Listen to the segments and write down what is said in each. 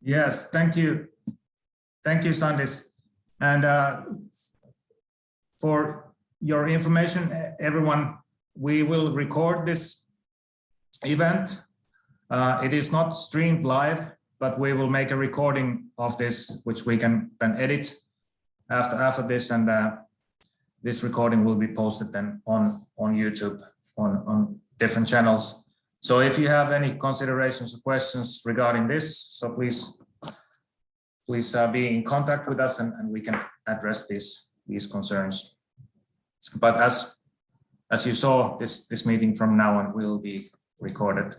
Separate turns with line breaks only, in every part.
Yes, thank you. Thank you, Sandis. And for your information, everyone, we will record this event. It is not streamed live, but we will make a recording of this, which we can then edit after this, and this recording will be posted then on YouTube on different channels. So if you have any considerations or questions regarding this, so please be in contact with us, and we can address these concerns. But as you saw, this meeting from now on will be recorded.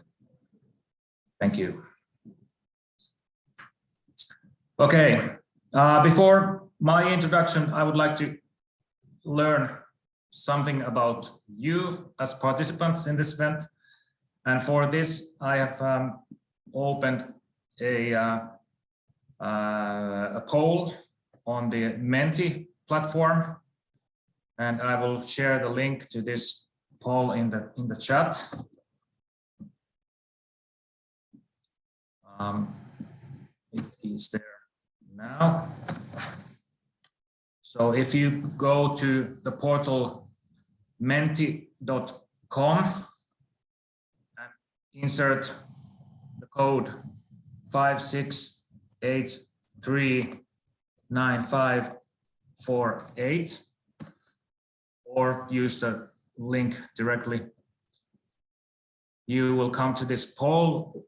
Thank you. Okay, before my introduction, I would like to learn something about you as participants in this event. And for this, I have opened a poll on the Menti platform, and I will share the link to this poll in the chat. It is there now. So if you go to the portal menti.com and insert the code 56839548, or use the link directly, you will come to this poll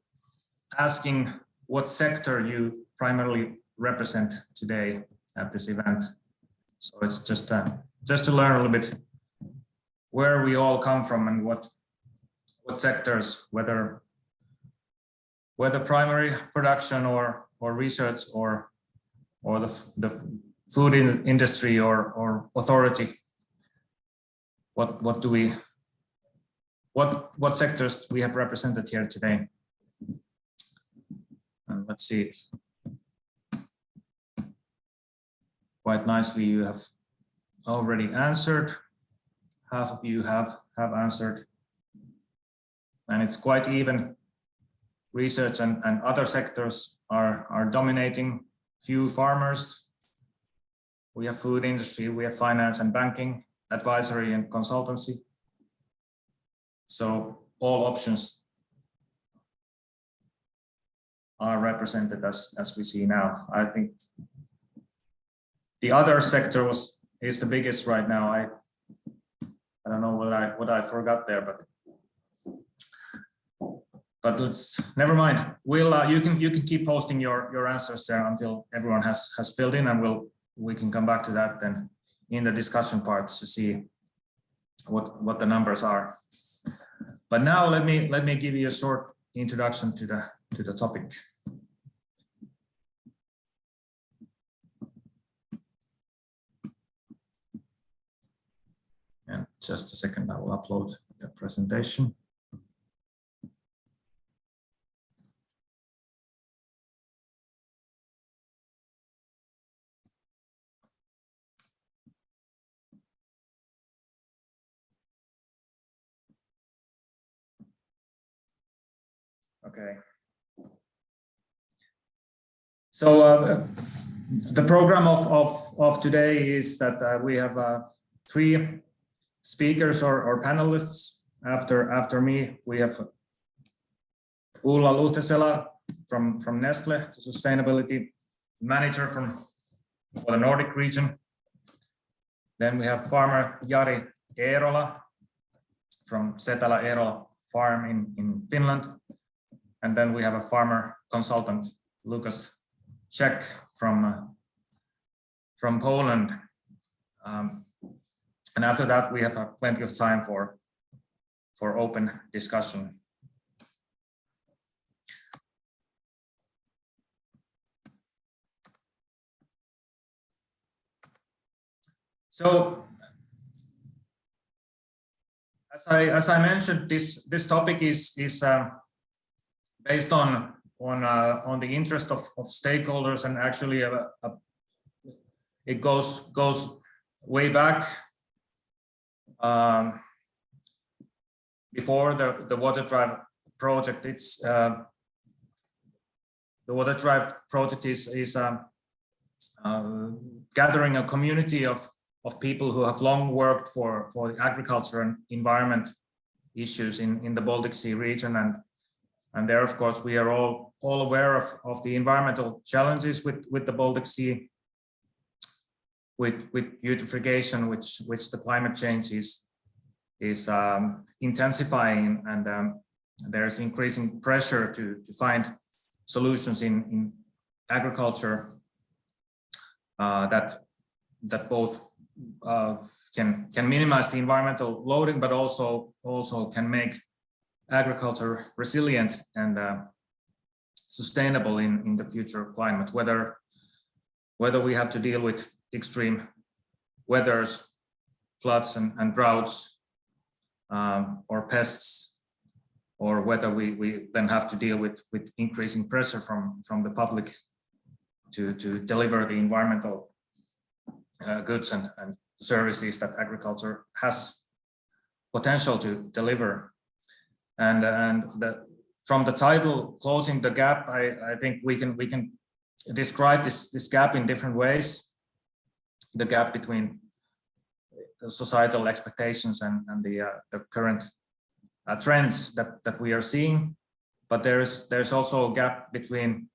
asking what sector you primarily represent today at this event. So it's just to learn a little bit where we all come from and what sectors, whether primary production or research or the food industry or authority. What sectors we have represented here today. And let's see. Quite nicely, you have already answered. Half of you have answered, and it's quite even. Research and other sectors are dominating. Few farmers. We have food industry. We have finance and banking, advisory and consultancy. So all options are represented as we see now. I think the other sector is the biggest right now. I don't know what I forgot there, but let's never mind. We'll you can keep posting your answers there until everyone has filled in, and we can come back to that then in the discussion part to see what the numbers are. But now let me give you a short introduction to the topic. And just a second, I will upload the presentation. Okay. So the program of today is that we have 3 speakers or panelists. After me, we have Ulla Luhtasela from Nestlé, the sustainability manager for the Nordic region. Then we have farmer Jari Eerola from Setälä Eerola farm in Finland. And then we have a farmer consultant, Łukasz Czech from Poland. And after that, we have plenty of time for open discussion. So, as I mentioned, this topic is based on the interest of stakeholders, and actually it goes way back. Before the WaterDrive project, WaterDrive project is gathering a community of people who have long worked for agriculture and environment issues in the Baltic Sea region, and there, of course, we are all aware of the environmental challenges with the Baltic Sea, with eutrophication, which the climate change is intensifying, and there's increasing pressure to find solutions in agriculture that both can minimize the environmental loading, but also can make agriculture resilient and sustainable in the future climate, whether we have to deal with extreme weathers, floods and droughts, or pests, or whether we then have to deal with increasing pressure from the public to deliver the environmental goods and services that agriculture has potential to deliver. And from the title, Closing the Gap, I think we can describe this gap in different ways. The gap between societal expectations and the current trends that we are seeing, but there's also a gap between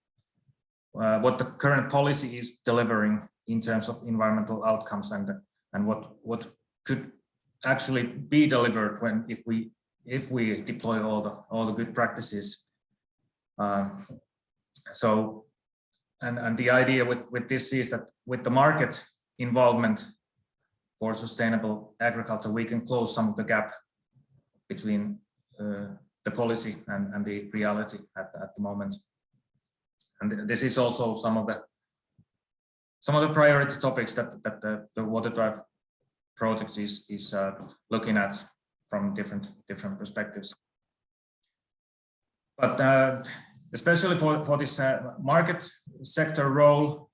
what the current policy is delivering in terms of environmental outcomes and what could actually be delivered if we deploy all the good practices. So the idea with this is that with the market involvement for sustainable agriculture, we can close some of the gap between the policy and the reality at the moment. And this is also some of the priority topics that the WaterDrive project is looking at from different perspectives. But especially for this market sector role,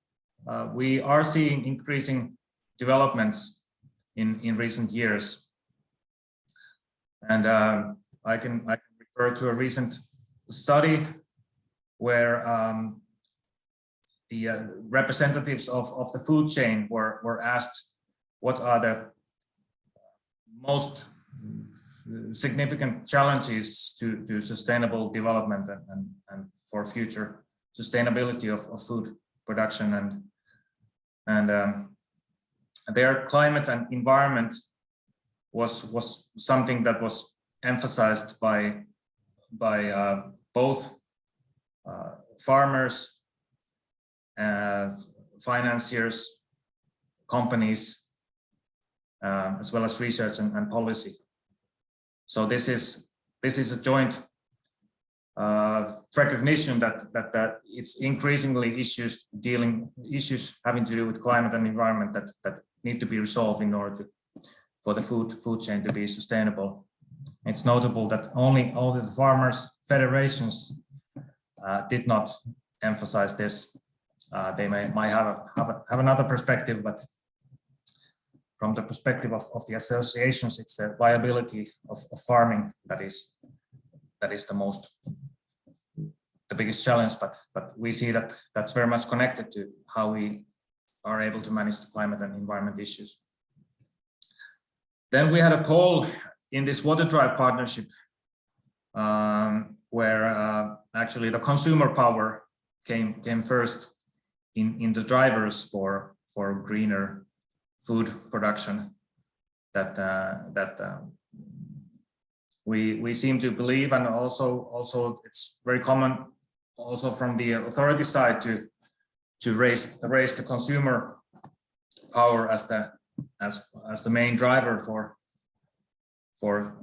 we are seeing increasing developments in recent years, and I can refer to a recent study where the representatives of the food chain were asked what are the most significant challenges to sustainable development and for future sustainability of food production, and their climate and environment was something that was emphasized by both farmers, financiers, companies, as well as research and policy. So this is a joint recognition that it's increasingly issues having to do with climate and environment that need to be resolved in order for the food chain to be sustainable. It's notable that only the farmers' federations did not emphasize this. They might have another perspective, but from the perspective of the associations, it's the viability of farming that is the biggest challenge. But we see that that's very much connected to how we are able to manage the climate and environment issues. Then we had a poll in this WaterDrive partnership where actually the consumer power came first in the drivers for greener food production that we seem to believe, and also it's very common also from the authority side to raise the consumer power as the main driver for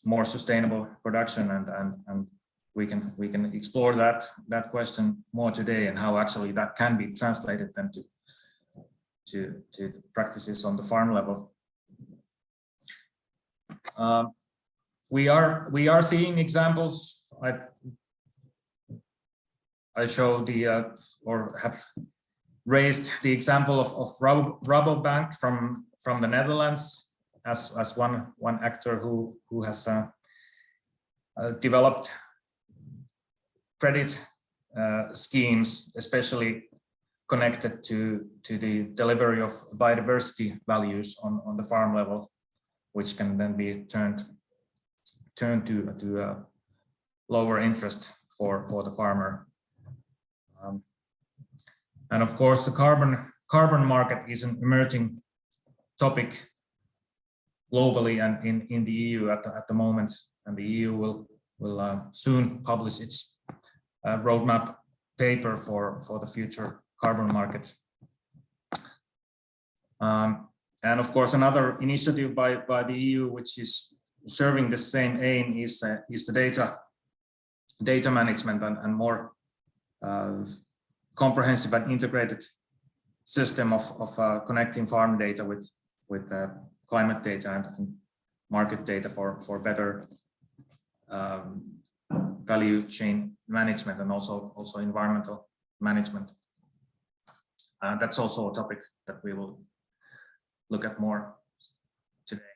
more sustainable production, and we can explore that question more today, and how actually that can be translated then to practices on the farm level. We are seeing examples. I show or have raised the example of Rabobank from the Netherlands as one actor who has developed credit schemes, especially connected to the delivery of biodiversity values on the farm level, which can then be turned to lower interest for the farmer. And of course, the carbon market is an emerging topic globally and in the EU at the moment, and the EU will soon publish its roadmap paper for the future carbon market. And of course, another initiative by the EU, which is serving the same aim, is the data management and more comprehensive and integrated system of connecting farm data with climate data and market data for better value chain management and also environmental management. That's also a topic that we will look at more today.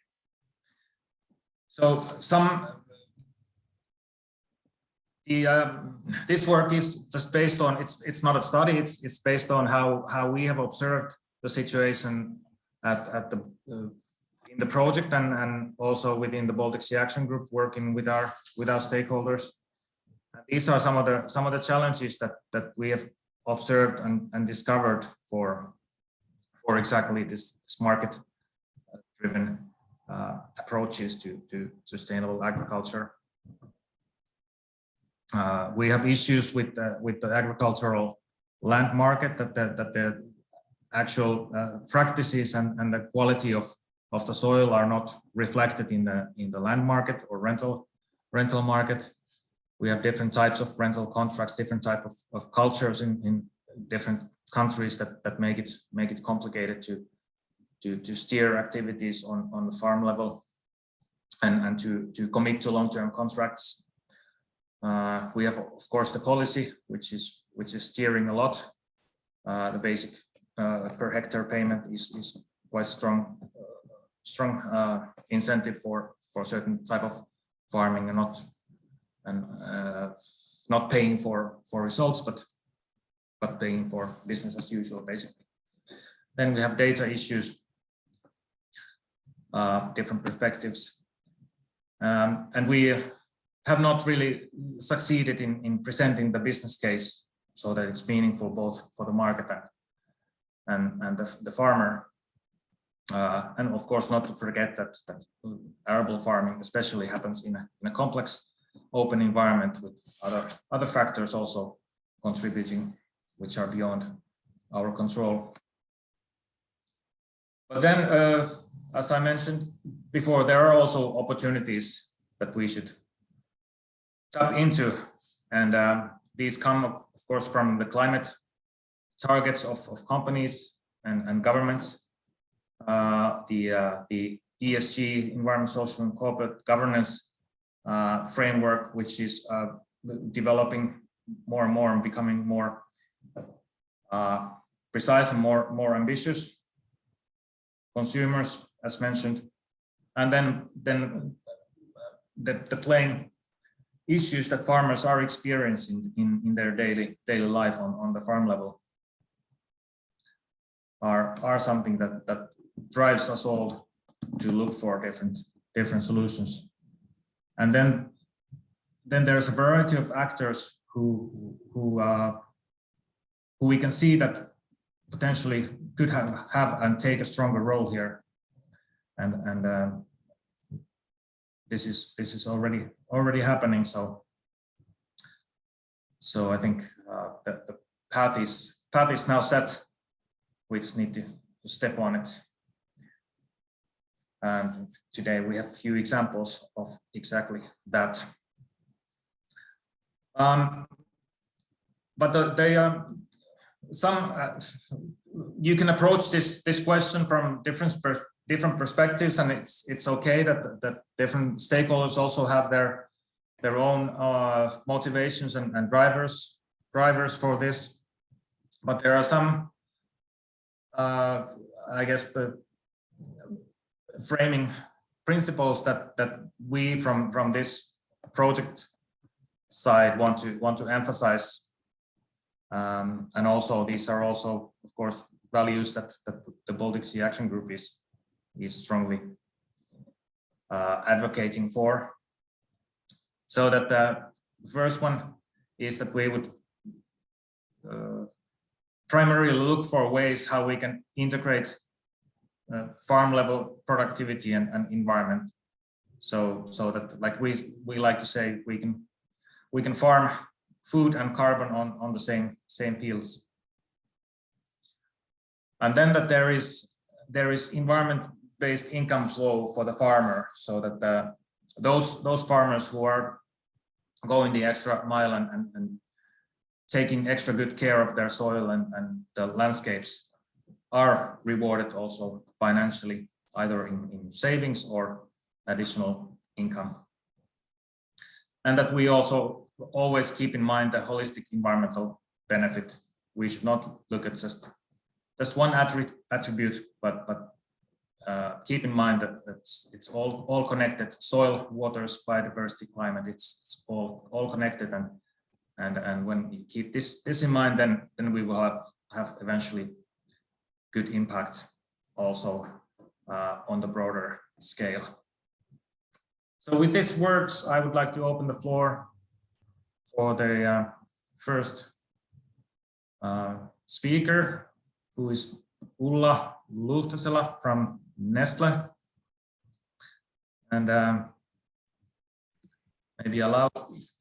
So this work is just based on, it's not a study, it's based on how we have observed the situation in the project and also within the Baltic Sea Action Group, working with our stakeholders. These are some of the challenges that we have observed and discovered for exactly this market driven approaches to sustainable agriculture. We have issues with the agricultural land market, that the actual practices and the quality of the soil are not reflected in the land market or rental market. We have different types of rental contracts, different type of cultures in different countries that make it complicated to steer activities on the farm level and to commit to long-term contracts. We have, of course, the policy, which is steering a lot. The basic per hectare payment is quite strong incentive for certain type of farming and not paying for results, but paying for business as usual, basically. Then we have data issues, different perspectives, and we have not really succeeded in presenting the business case so that it's meaningful both for the market and the farmer. And of course, not to forget that arable farming especially happens in a complex open environment with other factors also contributing, which are beyond our control. But then, as I mentioned before, there are also opportunities that we should tap into, and these come, of course, from the climate targets of companies and governments, the ESG, environment, social, and corporate governance framework, which is developing more and more and becoming more precise and more ambitious. Consumers, as mentioned, and then the plain issues that farmers are experiencing in their daily life on the farm level are something that drives us all to look for different solutions. And then there's a variety of actors who we can see that potentially could have and take a stronger role here, and this is already happening. So I think that the path is now set. We just need to step on it. And today we have a few examples of exactly that. But you can approach this question from different perspectives, and it's okay that different stakeholders also have their own motivations and drivers for this. But there are some, I guess, the framing principles that we from this project side want to emphasize And also these are also, of course, values that the Baltic Sea Action Group is strongly advocating for. So that the first one is that we would primarily look for ways how we can integrate farm level productivity and environment. So that, like we like to say, we can farm food and carbon on the same fields. And then that there is environment-based income flow for the farmer, so that those farmers who are going the extra mile and taking extra good care of their soil and the landscapes are rewarded also financially, either in savings or additional income. And that we also always keep in mind the holistic environmental benefit. We should not look at just one attribute, but keep in mind that it's all connected. Soil, waters, biodiversity, climate, it's all connected, and when you keep this in mind, then we will have eventually good impact also on the broader scale. So with these words, I would like to open the floor for the first speaker, who is Ulla Luhtasela from Nestlé, and maybe allow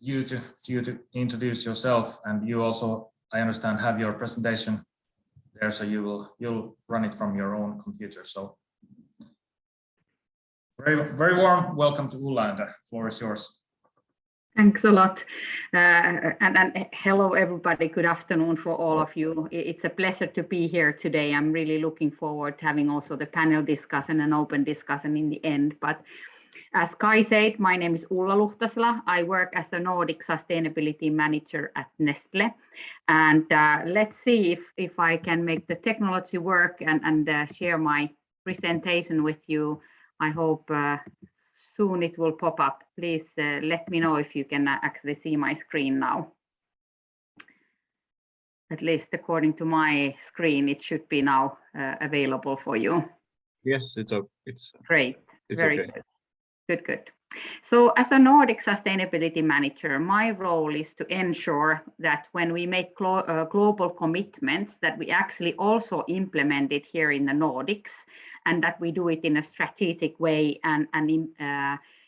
you to introduce yourself, and you also, I understand, have your presentation there, so you'll run it from your own computer. So very warm welcome to Ulla, and the floor is yours.
Thanks a lot, and hello everybody. Good afternoon for all of you. It's a pleasure to be here today. I'm really looking forward to having also the panel discussion and open discussion in the end. But as Kai said, my name is Ulla Luhtasela. I work as a Nordic Sustainability Manager at Nestlé. And let's see if I can make the technology work and share my presentation with you. I hope soon it will pop up. Please let me know if you can actually see my screen now. At least according to my screen, it should be now available for you.
Yes, it's
great.
It's
very
okay.
Good. So as a Nordic Sustainability Manager, my role is to ensure that when we make global commitments, that we actually also implement it here in the Nordics, and that we do it in a strategic way and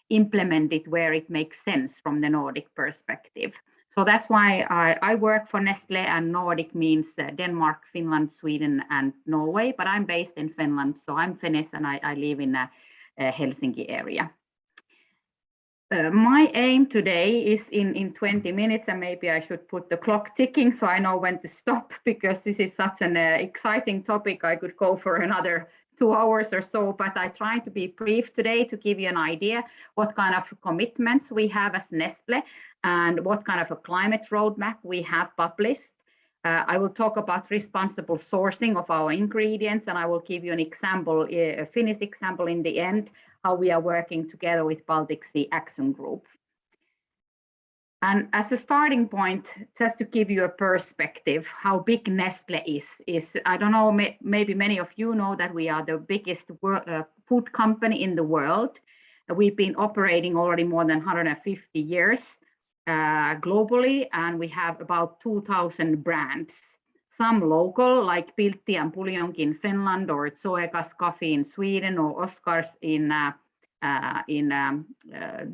implement it where it makes sense from the Nordic perspective. So that's why I work for Nestlé, and Nordic means Denmark, Finland, Sweden, and Norway, but I'm based in Finland, so I'm Finnish and I live in the Helsinki area. My aim today is in 20 minutes, and maybe I should put the clock ticking so I know when to stop, because this is such an exciting topic. I could go for another 2 hours or so, but I try to be brief today to give you an idea what kind of commitments we have as Nestlé and what kind of a climate roadmap we have published. I will talk about responsible sourcing of our ingredients, and I will give you an example, a Finnish example in the end, how we are working together with Baltic Sea Action Group. And as a starting point, just to give you a perspective, how big Nestlé is I don't know, maybe many of you know that we are the biggest food company in the world. We've been operating already more than 150 years globally, and we have about 2,000 brands. Some local, like Piltti and Puljonki in Finland, or Zoegas coffee in Sweden, or Oscars in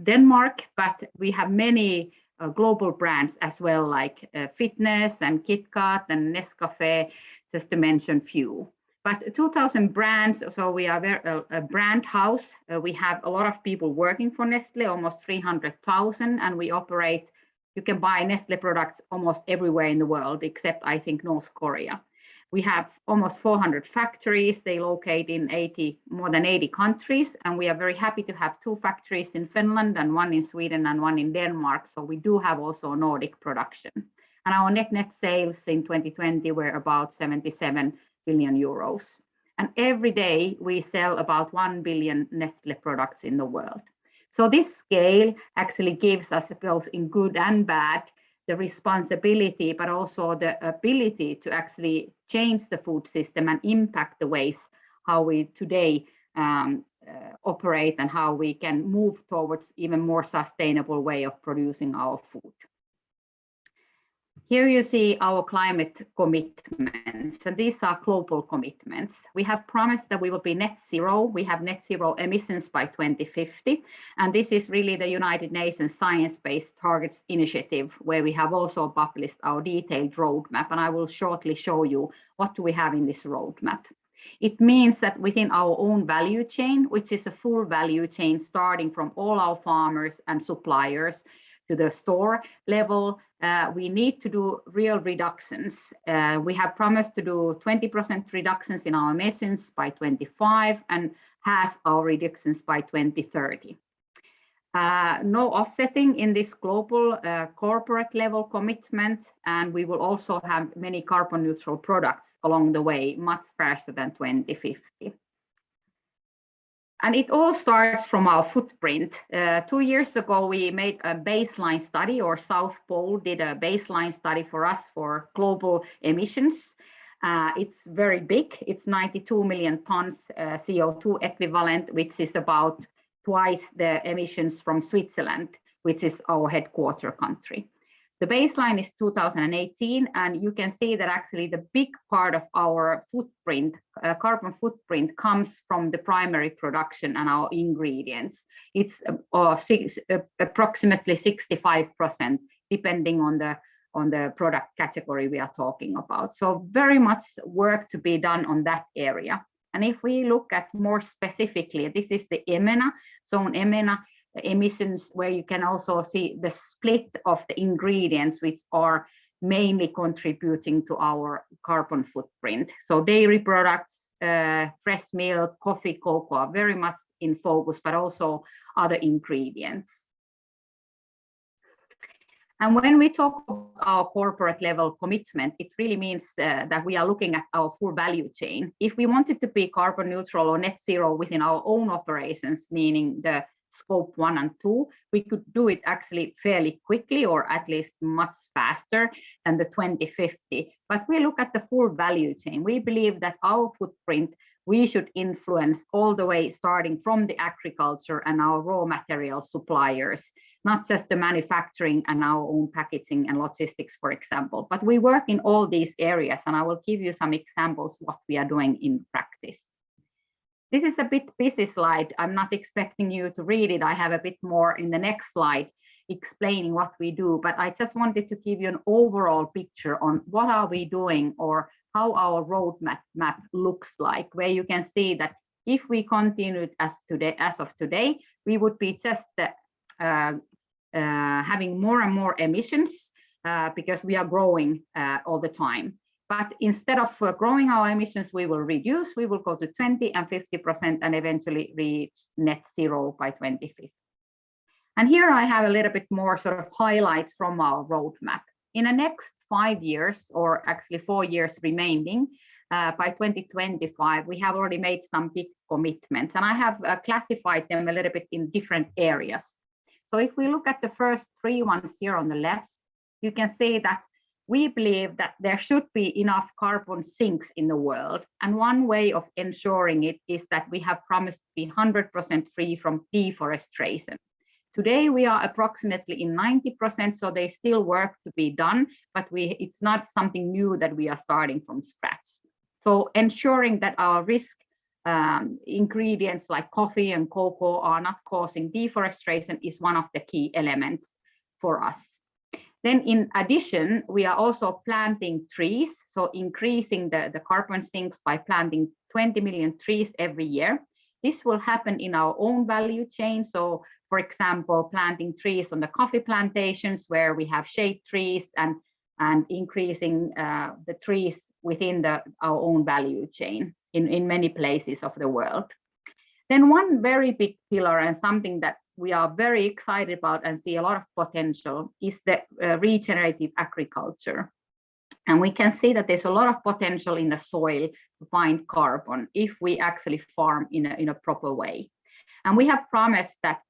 Denmark. But we have many global brands as well, like Fitness and KitKat and Nescafé, just to mention few. But 2,000 brands, so we are a brand house. We have a lot of people working for Nestlé, almost 300,000, and we operate, you can buy Nestlé products almost everywhere in the world, except I think North Korea. We have almost 400 factories. They locate in more than 80 countries, and we are very happy to have 2 factories in Finland and 1 in Sweden and 1 in Denmark. So we do have also Nordic production. And our net sales in 2020 were about 77 billion euros. And every day we sell about 1 billion Nestlé products in the world. So this scale actually gives us, both in good and bad, the responsibility, but also the ability to actually change the food system and impact the ways how we today operate and how we can move towards even more sustainable way of producing our food. Here you see our climate commitments, and these are global commitments. We have promised that we will be net zero. We have net zero emissions by 2050, and this is really the United Nations Science-Based Targets Initiative, where we have also published our detailed roadmap, and I will shortly show you what do we have in this roadmap. It means that within our own value chain, which is a full value chain starting from all our farmers and suppliers to the store level, we need to do real reductions. We have promised to do 20% reductions in our emissions by 2025 and half our reductions by 2030. No offsetting in this global corporate level commitment, and we will also have many carbon neutral products along the way, much faster than 2050. And it all starts from our footprint. 2 years ago, we made a baseline study, or South Pole did a baseline study for us for global emissions. It's very big. It's 92 million tons CO2 equivalent, which is about twice the emissions from Switzerland, which is our headquarter country. The baseline is 2018, and you can see that actually the big part of our footprint, carbon footprint, comes from the primary production and our ingredients. It's approximately 65%, depending on the product category we are talking about. So very much work to be done on that area. And if we look at more specifically, this is the EMENA, zone EMENA emissions, where you can also see the split of the ingredients which are mainly contributing to our carbon footprint. So dairy products, fresh milk, coffee, cocoa are very much in focus, but also other ingredients. And when we talk about our corporate level commitment, it really means that we are looking at our full value chain. If we wanted to be carbon neutral or net zero within our own operations, meaning the scope 1 and 2, we could do it actually fairly quickly, or at least much faster than the 2050. But we look at the full value chain. We believe that our footprint, we should influence all the way, starting from the agriculture and our raw material suppliers, not just the manufacturing and our own packaging and logistics, for example. But we work in all these areas, and I will give you some examples what we are doing in practice. This is a bit busy slide. I'm not expecting you to read it. I have a bit more in the next slide explaining what we do, but I just wanted to give you an overall picture on what are we doing, or how our roadmap looks like, where you can see that if we continued as of today, we would be just having more and more emissions because we are growing all the time. But instead of growing our emissions, we will reduce. We will go to 20 and 50% and eventually reach net zero by 2050. And here I have a little bit more sort of highlights from our roadmap. In the next 5 years, or actually 4 years remaining, by 2025, we have already made some big commitments, and I have classified them a little bit in different areas. So if we look at the first 3 ones here on the left, you can see that we believe that there should be enough carbon sinks in the world. And one way of ensuring it is that we have promised to be 100% free from deforestation. Today, we are approximately in 90%, so there's still work to be done, but it's not something new that we are starting from scratch. So ensuring that our risk ingredients like coffee and cocoa are not causing deforestation is one of the key elements for us. Then in addition, we are also planting trees, so increasing the carbon sinks by planting 20 million trees every year. This will happen in our own value chain. So for example, planting trees on the coffee plantations where we have shade trees, and increasing the trees within our own value chain in many places of the world. Then one very big pillar, and something that we are very excited about and see a lot of potential, is the regenerative agriculture. And we can see that there's a lot of potential in the soil to find carbon if we actually farm in a proper way. And we have promised that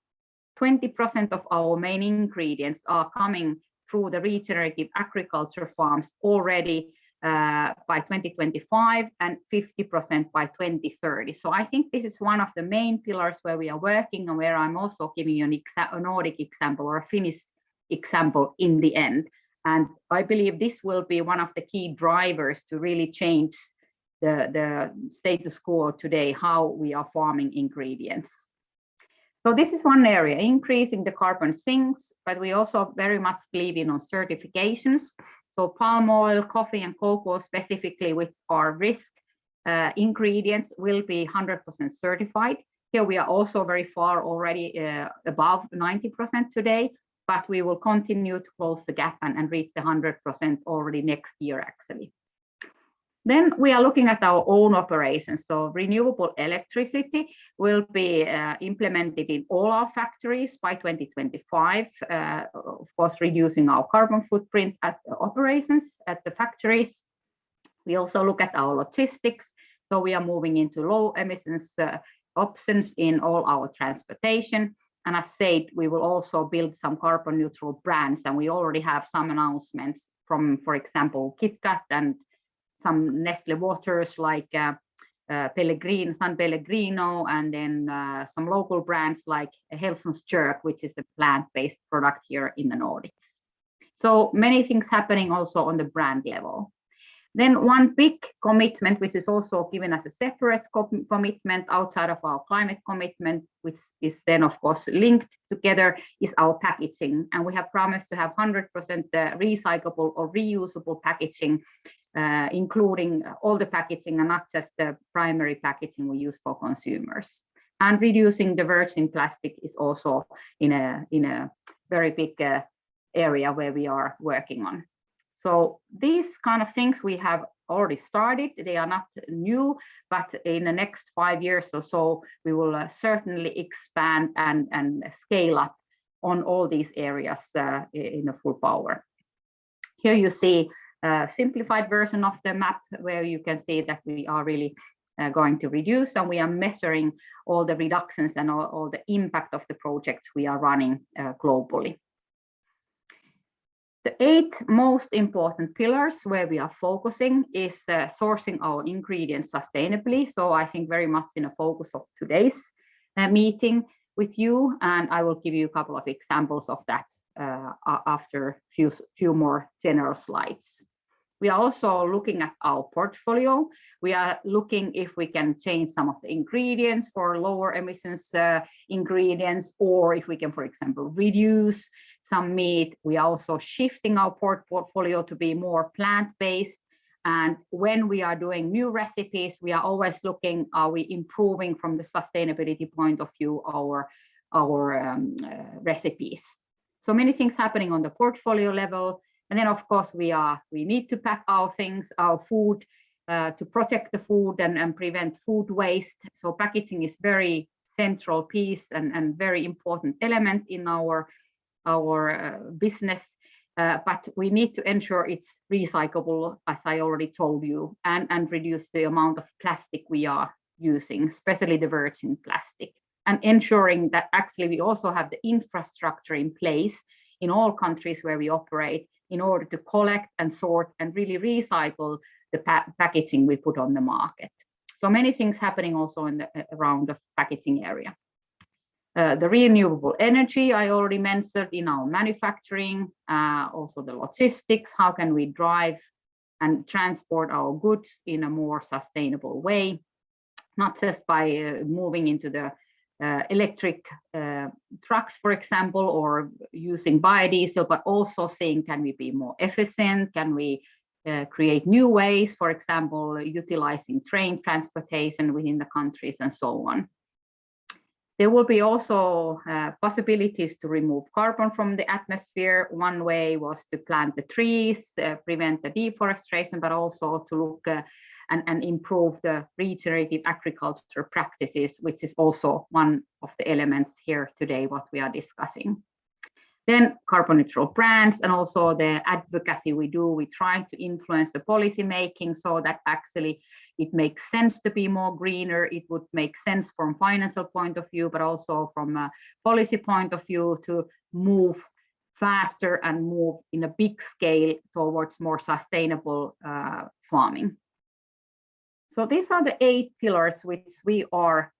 20% of our main ingredients are coming through the regenerative agriculture farms already by 2025 and 50% by 2030. So I think this is one of the main pillars where we are working and where I'm also giving you a Nordic example or a Finnish example in the end. And I believe this will be one of the key drivers to really change the status quo today, how we are farming ingredients. So this is one area, increasing the carbon sinks, but we also very much believe in on certifications. So palm oil, coffee and cocoa specifically, which are risk ingredients, will be 100% certified. Here we are also very far already above 90% today, but we will continue to close the gap and reach the 100% already next year actually. Then we are looking at our own operations. So renewable electricity will be implemented in all our factories by 2025, of course, reducing our carbon footprint at the operations at the factories. We also look at our logistics. So we are moving into low emissions options in all our transportation. And as said, we will also build some carbon neutral brands. And we already have some announcements from, for example, KitKat and some Nestle waters like San Pellegrino, and then some local brands like Helson's Jerk, which is a plant-based product here in the Nordics. So many things happening also on the brand level. Then one big commitment, which is also given as a separate commitment outside of our climate commitment, which is then of course linked together, is our packaging. And we have promised to have 100% recyclable or reusable packaging, including all the packaging and not just the primary packaging we use for consumers. And reducing the virgin plastic is also in a very big area where we are working on. So these kind of things we have already started. They are not new, but in the next 5 years or so, we will certainly expand and scale up on all these areas in a full power. Here you see a simplified version of the map where you can see that we are really going to reduce, and we are measuring all the reductions and all the impact of the projects we are running globally. The 8 most important pillars where we are focusing is sourcing our ingredients sustainably. So I think very much in a focus of today's meeting with you, and I will give you a couple of examples of that after few more general slides. We are also looking at our portfolio. We are looking if we can change some of the ingredients for lower emissions ingredients, or if we can, for example, reduce some meat. We are also shifting our portfolio to be more plant-based. And when we are doing new recipes, we are always looking, are we improving from the sustainability point of view our recipes? So many things happening on the portfolio level. And then, of course, we need to pack our things, our food, to protect the food and prevent food waste. So packaging is very central piece and very important element in our business. But we need to ensure it's recyclable, as I already told you, and reduce the amount of plastic we are using, especially the virgin plastic, and ensuring that actually we also have the infrastructure in place in all countries where we operate in order to collect and sort and really recycle the packaging we put on the market. So many things happening also around the packaging area. The renewable energy I already mentioned in our manufacturing, also the logistics, how can we drive and transport our goods in a more sustainable way, not just by moving into the electric trucks, for example, or using biodiesel, but also saying, can we be more efficient? Can we create new ways, for example, utilizing train transportation within the countries and so on. There will be also possibilities to remove carbon from the atmosphere. One way was to plant the trees, prevent the deforestation, but also to look and improve the regenerative agriculture practices, which is also one of the elements here today, what we are discussing. Then carbon neutral brands and also the advocacy we do. We try to influence the policy making so that actually it makes sense to be more greener. It would make sense from financial point of view, but also from a policy point of view to move faster and move in a big scale towards more sustainable farming. So these are the 8 pillars which we are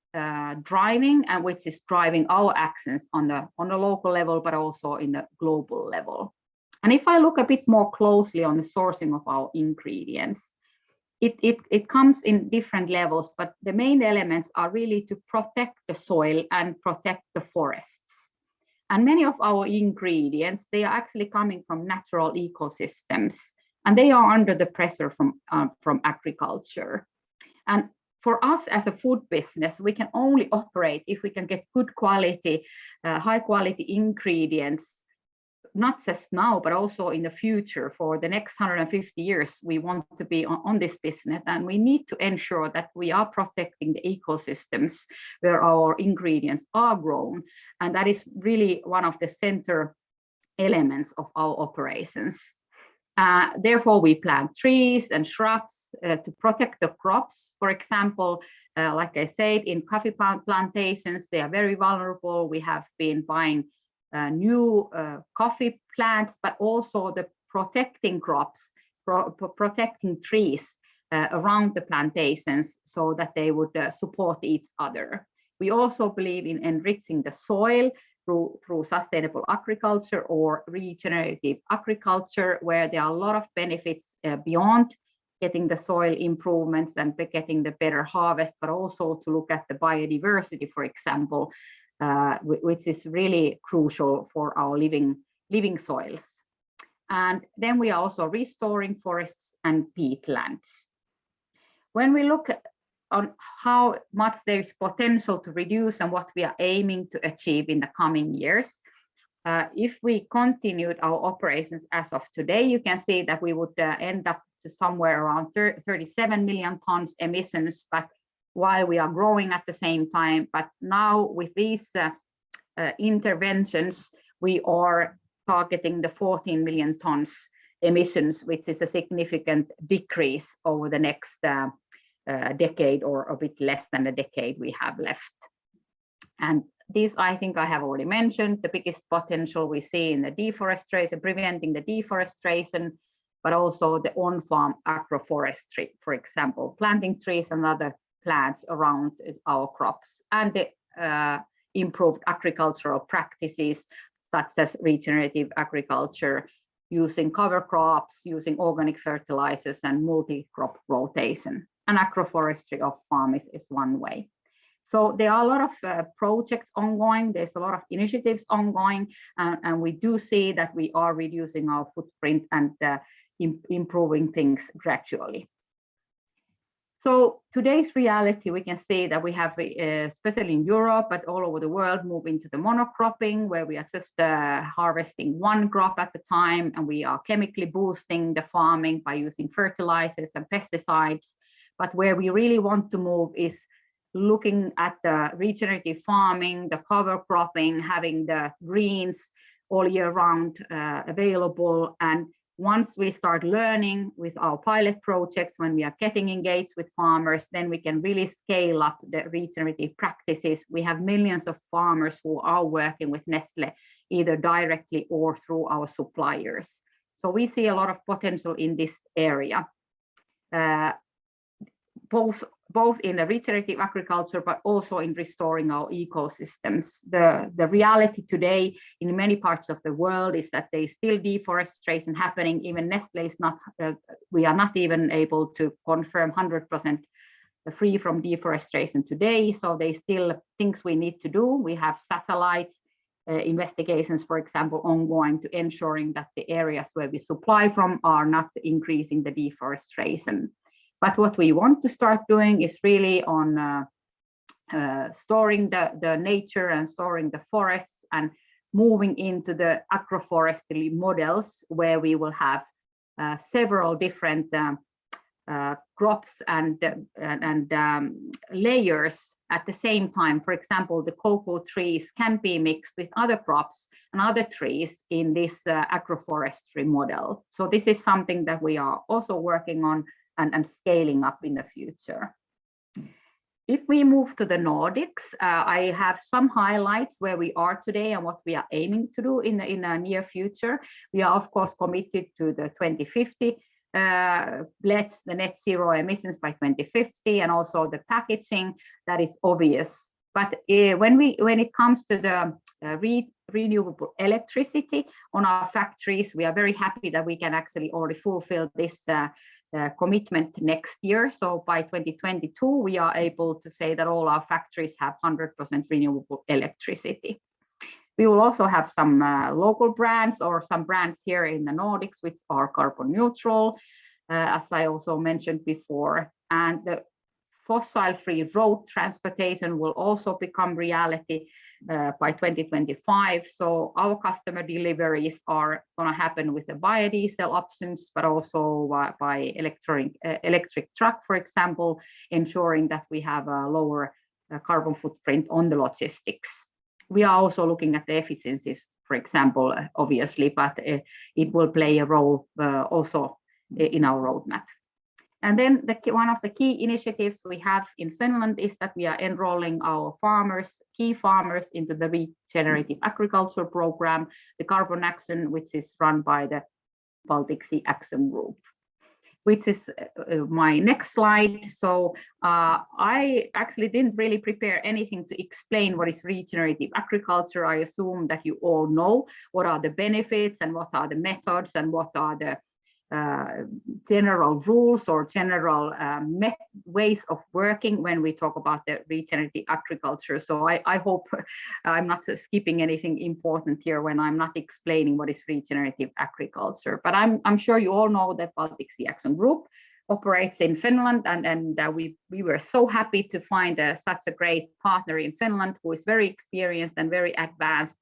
driving and which is driving our actions on the local level, but also in the global level. And if I look a bit more closely on the sourcing of our ingredients, it comes in different levels, but the main elements are really to protect the soil and protect the forests. And many of our ingredients, they are actually coming from natural ecosystems, and they are under the pressure from agriculture. And for us as a food business, we can only operate if we can get good quality, high quality ingredients, not just now, but also in the future. For the next 150 years, we want to be on this business, and we need to ensure that we are protecting the ecosystems where our ingredients are grown. And that is really one of the center elements of our operations. Therefore, we plant trees and shrubs to protect the crops. For example, like I said, in coffee plantations, they are very vulnerable. We have been buying new coffee plants, but also the protecting crops, protecting trees around the plantations so that they would support each other. We also believe in enriching the soil through sustainable agriculture or regenerative agriculture, where there are a lot of benefits beyond getting the soil improvements and getting the better harvest, but also to look at the biodiversity, for example, which is really crucial for our living soils. And then we are also restoring forests and peatlands. When we look on how much there is potential to reduce and what we are aiming to achieve in the coming years, if we continued our operations as of today, you can see that we would end up to somewhere around 37 million tons emissions, but while we are growing at the same time. But now with these interventions, we are targeting the 14 million tons emissions, which is a significant decrease over the next decade, or a bit less than a decade we have left. And this, I think I have already mentioned, the biggest potential we see in the deforestation, preventing the deforestation, but also the on-farm agroforestry, for example, planting trees and other plants around our crops, and the improved agricultural practices such as regenerative agriculture, using cover crops, using organic fertilizers and multi-crop rotation. And agroforestry off farm is one way. So there are a lot of projects ongoing, there's a lot of initiatives ongoing, and we do see that we are reducing our footprint and improving things gradually. So today's reality, we can see that we have, especially in Europe, but all over the world, moving to the monocropping, where we are just harvesting one crop at a time, and we are chemically boosting the farming by using fertilizers and pesticides. But where we really want to move is looking at the regenerative farming, the cover cropping, having the greens all year round available. And once we start learning with our pilot projects, when we are getting engaged with farmers, then we can really scale up the regenerative practices. We have millions of farmers who are working with Nestlé, either directly or through our suppliers. So we see a lot of potential in this area, both in the regenerative agriculture, but also in restoring our ecosystems. The reality today in many parts of the world is that there is still deforestation happening. Even Nestlé is not, we are not even able to confirm 100% free from deforestation today. So there's still things we need to do. We have satellite investigations, for example, ongoing to ensuring that the areas where we supply from are not increasing the deforestation. But what we want to start doing is really on storing the nature and storing the forests, and moving into the agroforestry models, where we will have several different crops and layers at the same time. For example, the cocoa trees can be mixed with other crops and other trees in this agroforestry model. So this is something that we are also working on and scaling up in the future. If we move to the Nordics, I have some highlights where we are today and what we are aiming to do in the near future. We are, of course, committed to the 2050 the net zero emissions by 2050, and also the packaging. That is obvious. But when it comes to the renewable electricity on our factories, we are very happy that we can actually already fulfill this commitment next year. So by 2022, we are able to say that all our factories have 100% renewable electricity. We will also have some local brands or some brands here in the Nordics which are carbon neutral, as I also mentioned before. And the fossil-free road transportation will also become reality by 2025. So our customer deliveries are going to happen with the biodiesel options, but also by electric truck, for example, ensuring that we have a lower carbon footprint on the logistics. We are also looking at the efficiencies, for example, obviously, but it will play a role also in our roadmap. And then one of the key initiatives we have in Finland is that we are enrolling our key farmers into the Regenerative Agriculture program, the Carbon Action, which is run by the Baltic Sea Action Group, which is my next slide. So I actually didn't really prepare anything to explain what is regenerative agriculture. I assume that you all know what are the benefits and what are the methods and what are the general rules or general ways of working when we talk about the regenerative agriculture. So I hope I'm not skipping anything important here when I'm not explaining what is regenerative agriculture. But I'm sure you all know that Baltic Sea Action Group operates in Finland, and we were so happy to find such a great partner in Finland who is very experienced and very advanced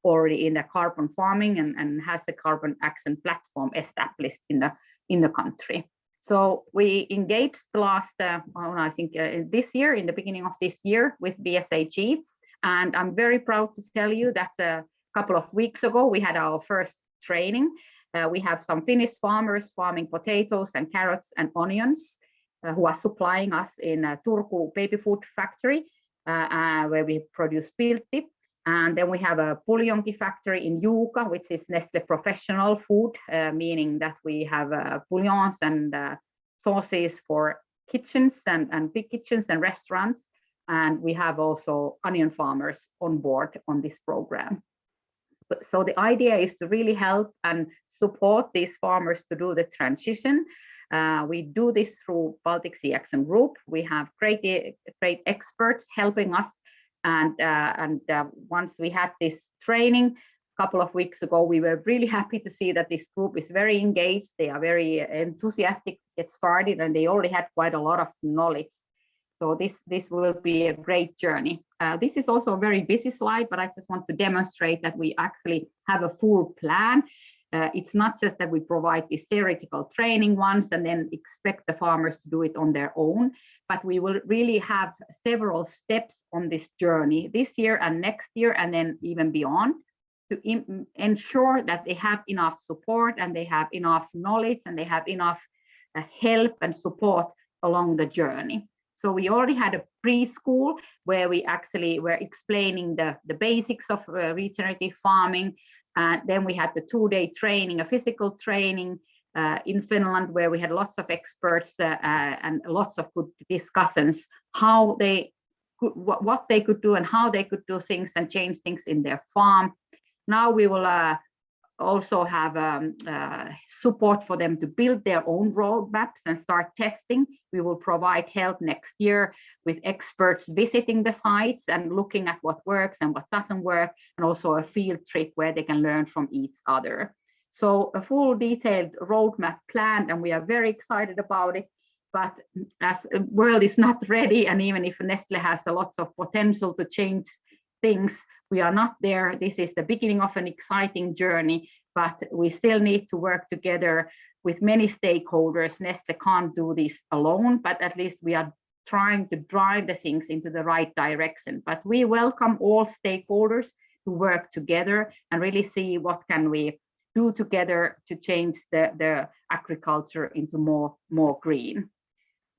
already in the carbon farming and has a carbon action platform established in the country. So we engaged the last, I think this year, in the beginning of this year, with BSAG, and I'm very proud to tell you that a couple of weeks ago we had our first training. We have some Finnish farmers farming potatoes and carrots and onions who are supplying us in a Turku baby food factory where we produce piltti. And then we have a Puljonki factory in Juuka, which is Nestle professional food, meaning that we have bouillons and sauces for kitchens and big kitchens and restaurants. And we have also onion farmers on board on this program. So the idea is to really help and support these farmers to do the transition. We do this through Baltic Sea Action Group. We have great experts helping us. And once we had this training a couple of weeks ago, we were really happy to see that this group is very engaged. They are very enthusiastic to get started, and they already had quite a lot of knowledge. So this will be a great journey. This is also a very busy slide, but I just want to demonstrate that we actually have a full plan. It's not just that we provide this theoretical training once and then expect the farmers to do it on their own, but we will really have several steps on this journey this year and next year and then even beyond to ensure that they have enough support and they have enough knowledge and they have enough help and support along the journey. So we already had a preschool where we actually were explaining the basics of regenerative farming. Then we had the 2-day training, a physical training in Finland, where we had lots of experts and lots of good discussions, what they could do and how they could do things and change things in their farm. Now we will also have support for them to build their own roadmaps and start testing. We will provide help next year with experts visiting the sites and looking at what works and what doesn't work, and also a field trip where they can learn from each other. So a full detailed roadmap planned, and we are very excited about it. But as the world is not ready, and even if Nestle has a lots of potential to change things, we are not there. This is the beginning of an exciting journey, but we still need to work together with many stakeholders. Nestle can't do this alone, but at least we are trying to drive the things into the right direction. But we welcome all stakeholders to work together and really see what can we do together to change the agriculture into more green.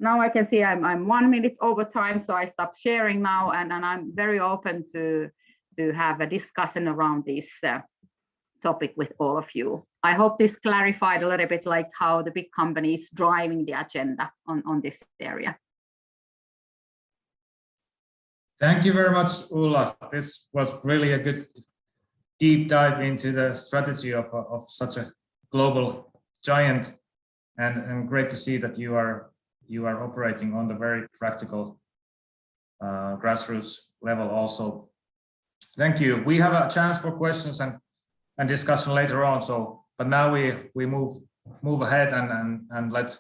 now I can see I'm 1 minute over time, so I stop sharing now, and I'm very open to have a discussion around this topic with all of you. I hope this clarified a little bit like how the big company is driving the agenda on this area.
Thank you very much, Ulla. This was really a good deep dive into the strategy of such a global giant, and great to see that you are operating on the very practical grassroots level also. Thank you. We have a chance for questions and discussion later on. So, but now we move ahead and let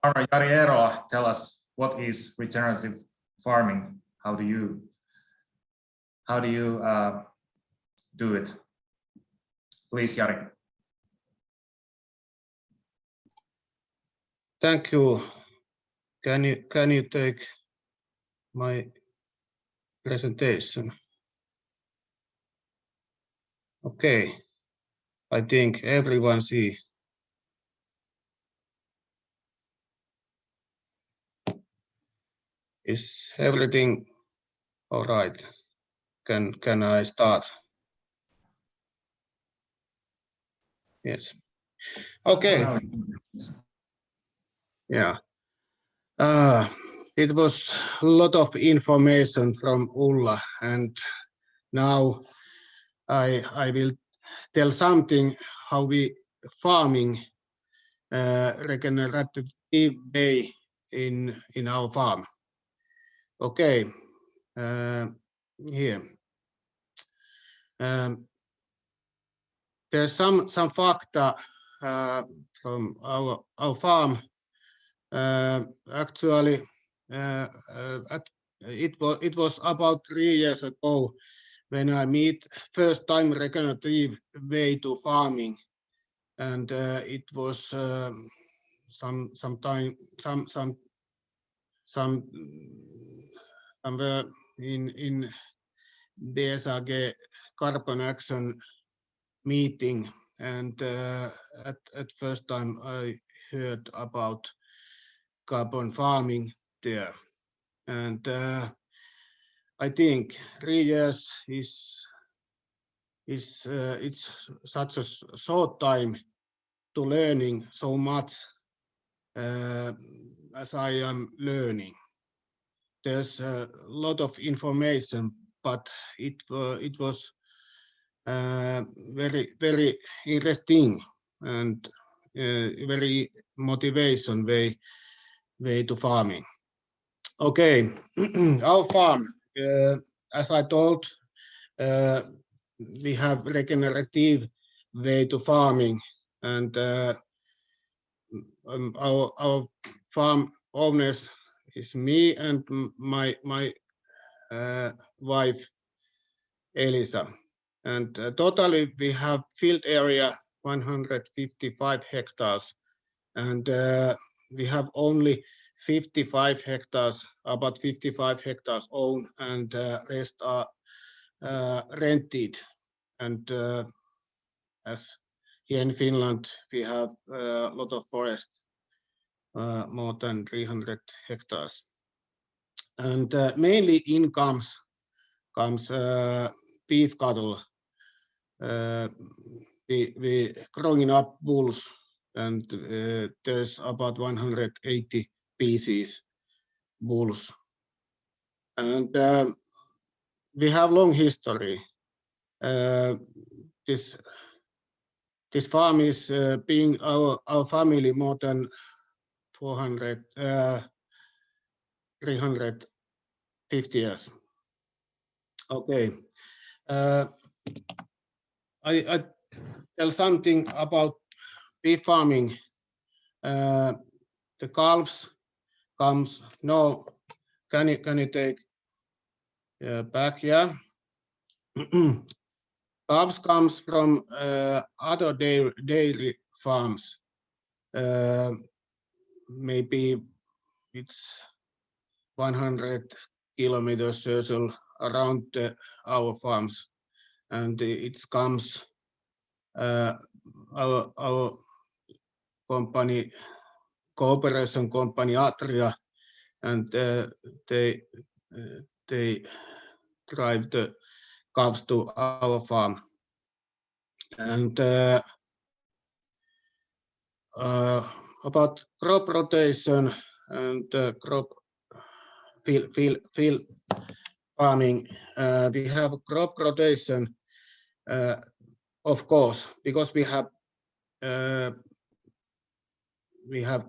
farmer Jari Eerola tell us what is regenerative farming. How do you do it? Please, Jari.
Thank you. Can you take my presentation? Okay. I think everyone see. Is everything all right? Can I start? Yes. Okay. Yeah. It was a lot of information from Ulla, and now I will tell something how we farming regenerative way in our farm. Okay, here. There's some facta from our farm. Actually, it was about 3 years ago when I meet first time regenerative way to farming, and it was somewhere in BSAG carbon action meeting, and at first time I heard about carbon farming there, and I think 3 years is it's such a short time to learning so much as I am learning. There's a lot of information, but it was very interesting and very motivation way to farming. Okay, our farm, as I told, we have regenerative way to farming, and our farm owners is me and my wife Elisa, and totally we have field area 155 hectares, and we have only 55 hectares, about 55 hectares owned, and rest are rented. And as here in Finland we have a lot of forest, more than 300 hectares, and mainly incomes comes beef cattle. We growing up bulls, and there's about 180 species bulls, and we have long history. This farm is being our family more than 350 years. Okay, I tell something about beef farming. The calves comes. No, can you take back? Yeah. Calves comes from other dairy farms. Maybe it's 100 kilometers circle around our farms, and it comes our company cooperation company Atria, and they drive the cows to our farm. And about crop rotation and crop field farming, we have crop rotation, of course, because we have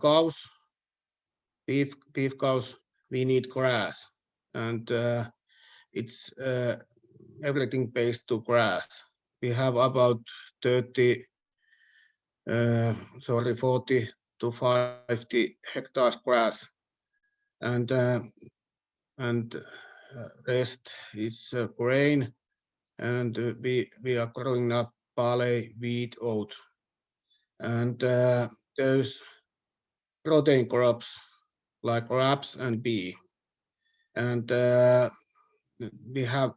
cows, beef cows. We need grass, and it's everything based to grass. We have about 40 to 50 hectares grass, and rest is grain, and we are growing up barley, wheat, oat, and those protein crops like raps and pea, and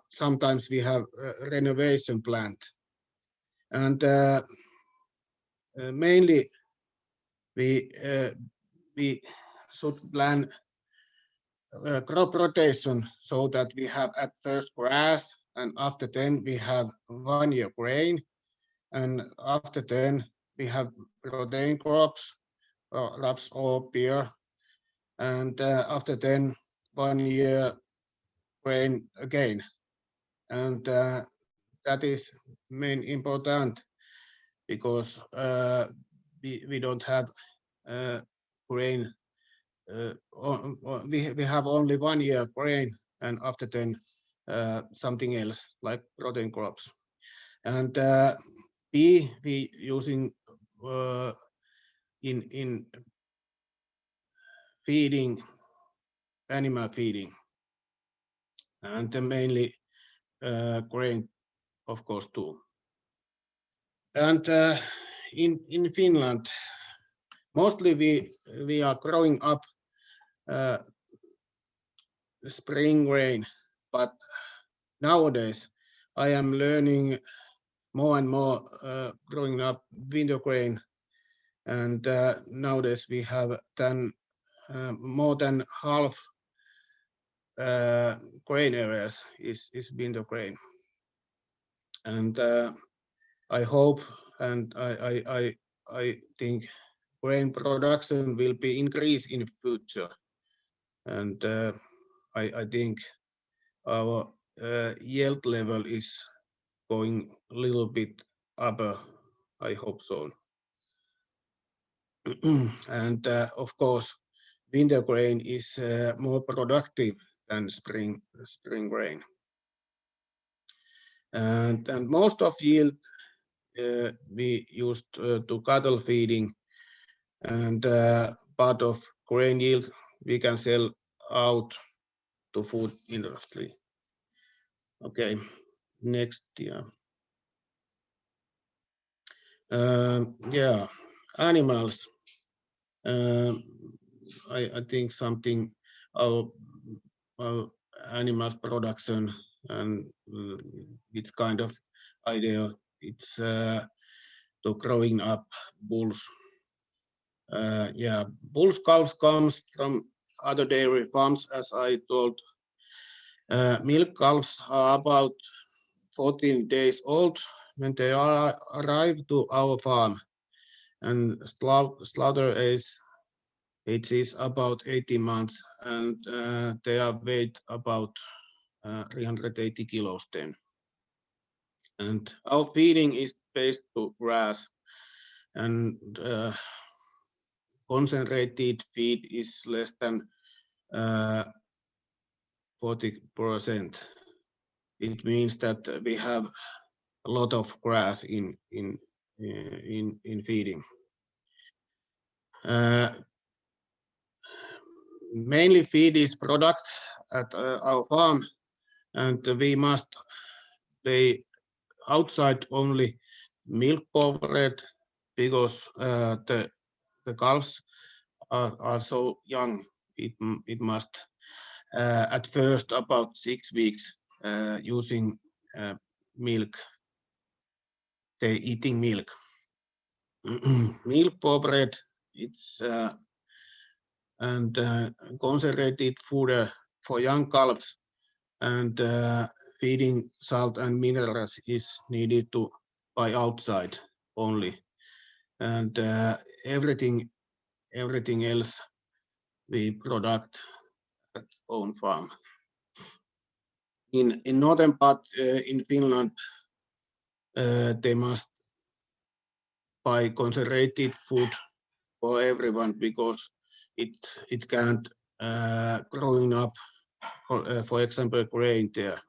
sometimes we have a renovation plant, and mainly we should plan crop rotation so that we have at first grass, and after then we have 1 year grain, and after then we have protein crops, raps or beer, and after then 1 year grain again, and that is main important because we don't have grain. We have only 1 year grain, and after then something else like protein crops. And pea we using in feeding, animal feeding, and then mainly grain, of course, too. And in Finland, mostly we are growing up spring grain, but nowadays I am learning more and more growing up winter grain, and nowadays we have done more than half grain areas is winter grain, and I hope and I think grain production will be increased in the future, and I think our yield level is going a little bit up. I hope so. And of course, winter grain is more productive than spring grain. And most of yield we used to cattle feeding, and part of grain yield we can sell out to food industry. Okay, next year. Yeah, animals. I think something our animals production, and it's kind of idea. It's to growing up bulls. Yeah, bulls cows comes from other dairy farms, as I told. Milk cows are about 14 days old when they arrive to our farm, and slaughter age is about 18 months, and they are weighed about 380 kilos then. And our feeding is based to grass, and concentrated feed is less than 40%. It means that we have a lot of grass in feeding. Mainly feed is product at our farm, and we must lay outside only milk covered because the calves are so young. It must at first about 6 weeks using milk. They eating milk. Milk covered, it's and concentrated food for young calves, and feeding salt and minerals is needed to buy outside only, and everything else we product at own farm. In northern part in Finland, they must buy concentrated food for everyone because it can't growing up, for example, grain there,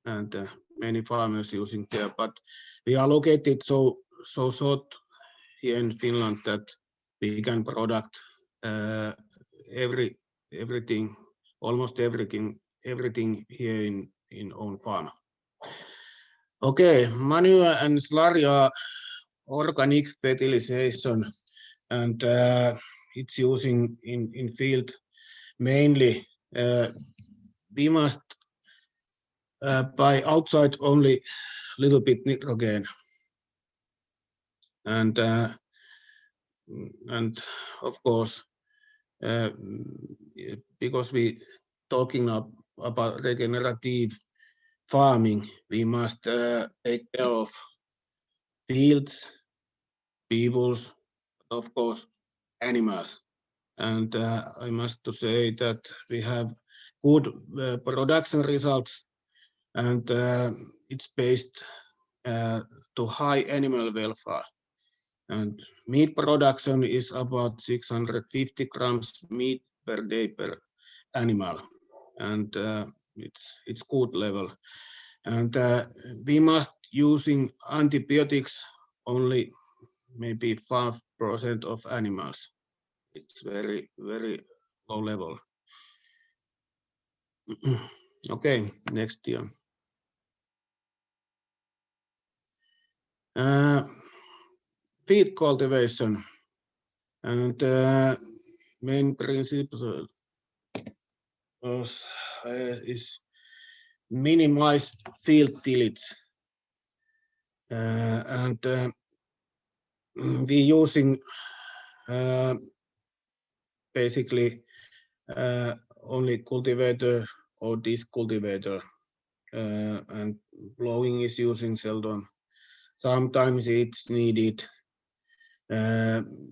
and many farmers using there. But we are located so short here in Finland that we can product everything, almost everything here in own farm. Okay, manure and slurry are organic fertilization, and it's using in field mainly. We must buy outside only little bit nitrogen, and of course, because we talking about regenerative farming, we must take care of fields, peoples, of course, animals. And I must to say that we have good production results, and it's based to high animal welfare. And meat production is about 650 grams meat per day per animal, and it's good level. And we must using antibiotics only maybe 5% of animals. It's very low level. Okay, next year. Feed cultivation, and main principle is minimize field tillage, and we using basically only cultivator or disc cultivator, and blowing is using seldom. Sometimes it's needed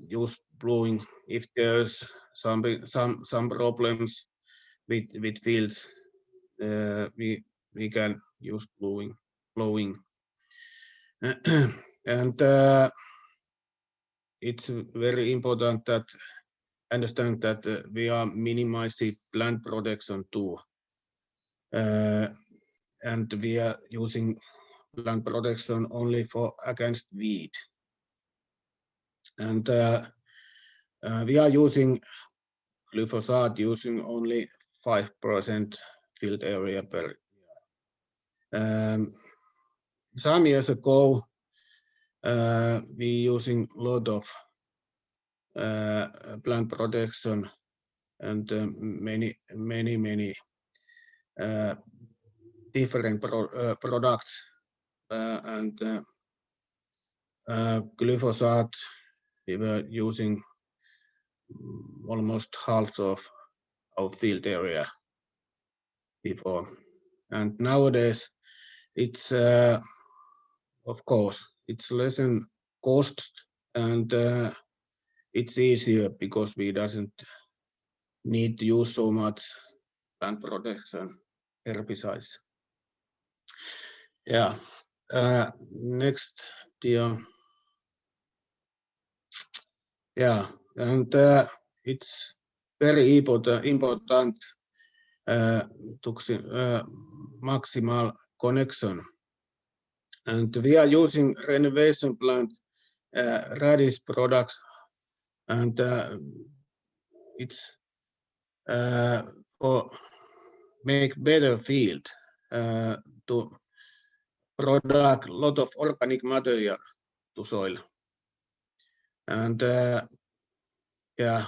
use blowing if there's some problems with fields. We can use blowing, and it's very important that understand that we are minimizing plant protection too, and we are using plant protection only for against weed, and we are using glyphosate using only 5% field area per year. Some years ago, we using a lot of plant protection, and many different products, and glyphosate we were using almost half of our field area before, and nowadays it's of course it's less in costs, and it's easier because we doesn't need to use so much plant protection herbicides. Yeah, next dear. Yeah, and it's very important to maximal connection, and we are using renovation plant radish products, and it's for make better field to product lot of organic material to soil, and yeah,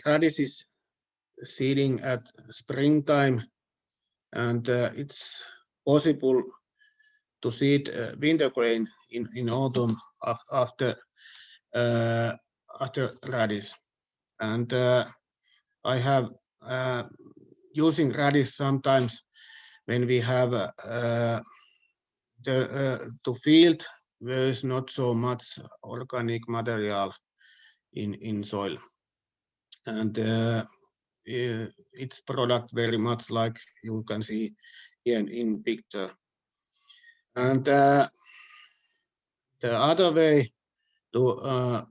radish is seeding at springtime, and it's possible to seed winter grain in autumn after radish, And I have using radish sometimes when we have to field there is not so much organic material in soil, and its product very much like you can see here in picture. And the other way to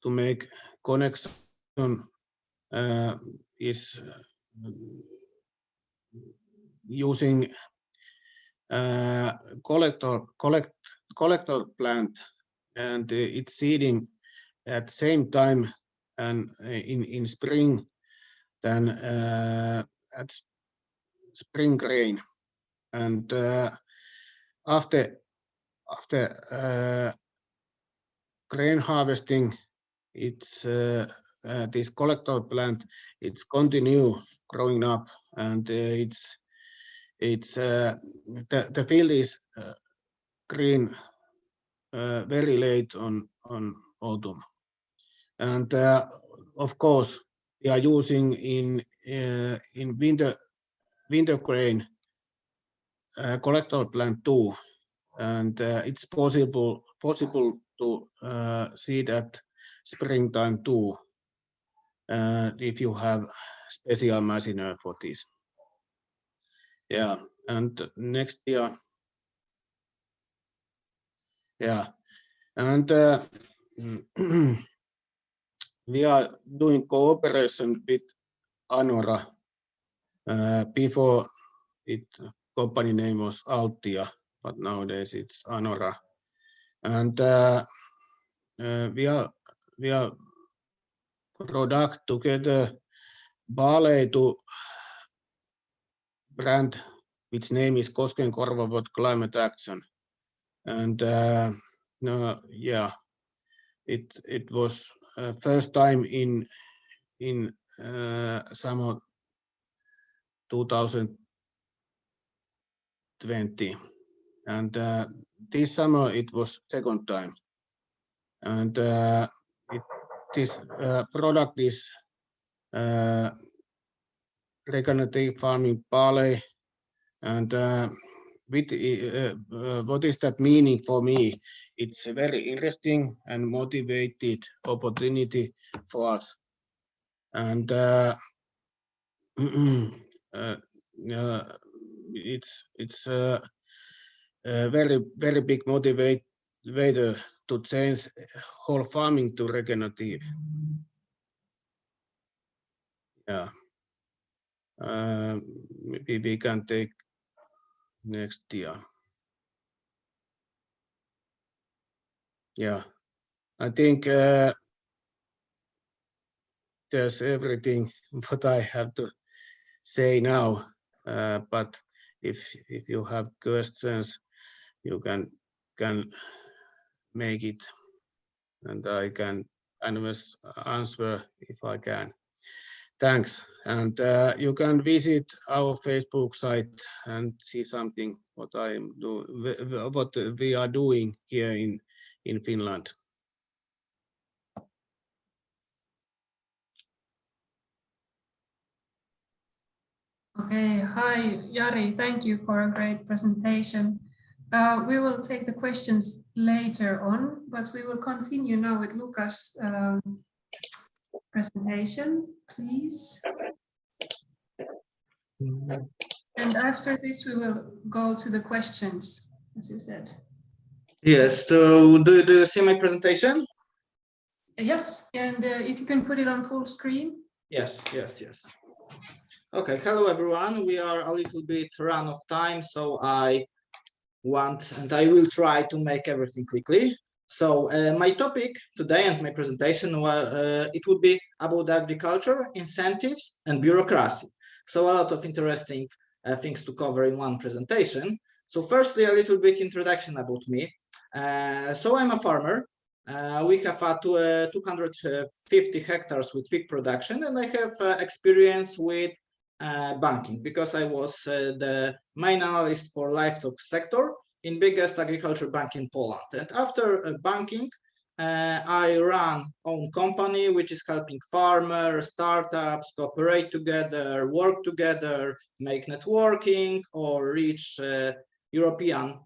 make connection is using collector plant, and it's seeding at the same time and in spring than at spring grain. And after grain harvesting, it's this collector plant, it's continue growing up, and the field is green very late on autumn. And of course we are using in winter grain collector plant too, and it's possible to seed at springtime too, if you have special machinery for this. Yeah, and next year. Yeah, and we are doing cooperation with Anora. Before company name was Altia, but nowadays it's Anora. And we are product together barley to brand which name is Koskenkorva Climate Action. And yeah, it was first time in summer 2020, and this summer it was second time. And this product is regenerative farming barley, and with what is that meaning for me? It's a very interesting and motivated opportunity for us, and it's a very big motivator to change whole farming to regenerative. Yeah, maybe we can take next year. Yeah, I think there's everything what I have to say now, but if you have questions, you can make it, and I can answer if I can. Thanks, and you can visit our Facebook site and see something what we are doing here in Finland.
Okay, hi Jari, thank you for a great presentation. We will take the questions later on, but we will continue now with Łukasz' presentation, please. And after this, we will go to the questions, as you said.
Yes, so do you see my presentation?
Yes, and if you can put it on full screen.
Yes. Okay, hello everyone. We are a little bit run of time, so I will try to make everything quickly. So my topic today and my presentation, it would be about agriculture, incentives, and bureaucracy. So a lot of interesting things to cover in one presentation. So firstly, a little bit introduction about me. So I'm a farmer. We have 250 hectares with pig production, and I have experience with banking because I was the main analyst for livestock sector in biggest agriculture bank in Poland. And after banking, I run own company, which is helping farmers, startups cooperate together, work together, make networking, or reach European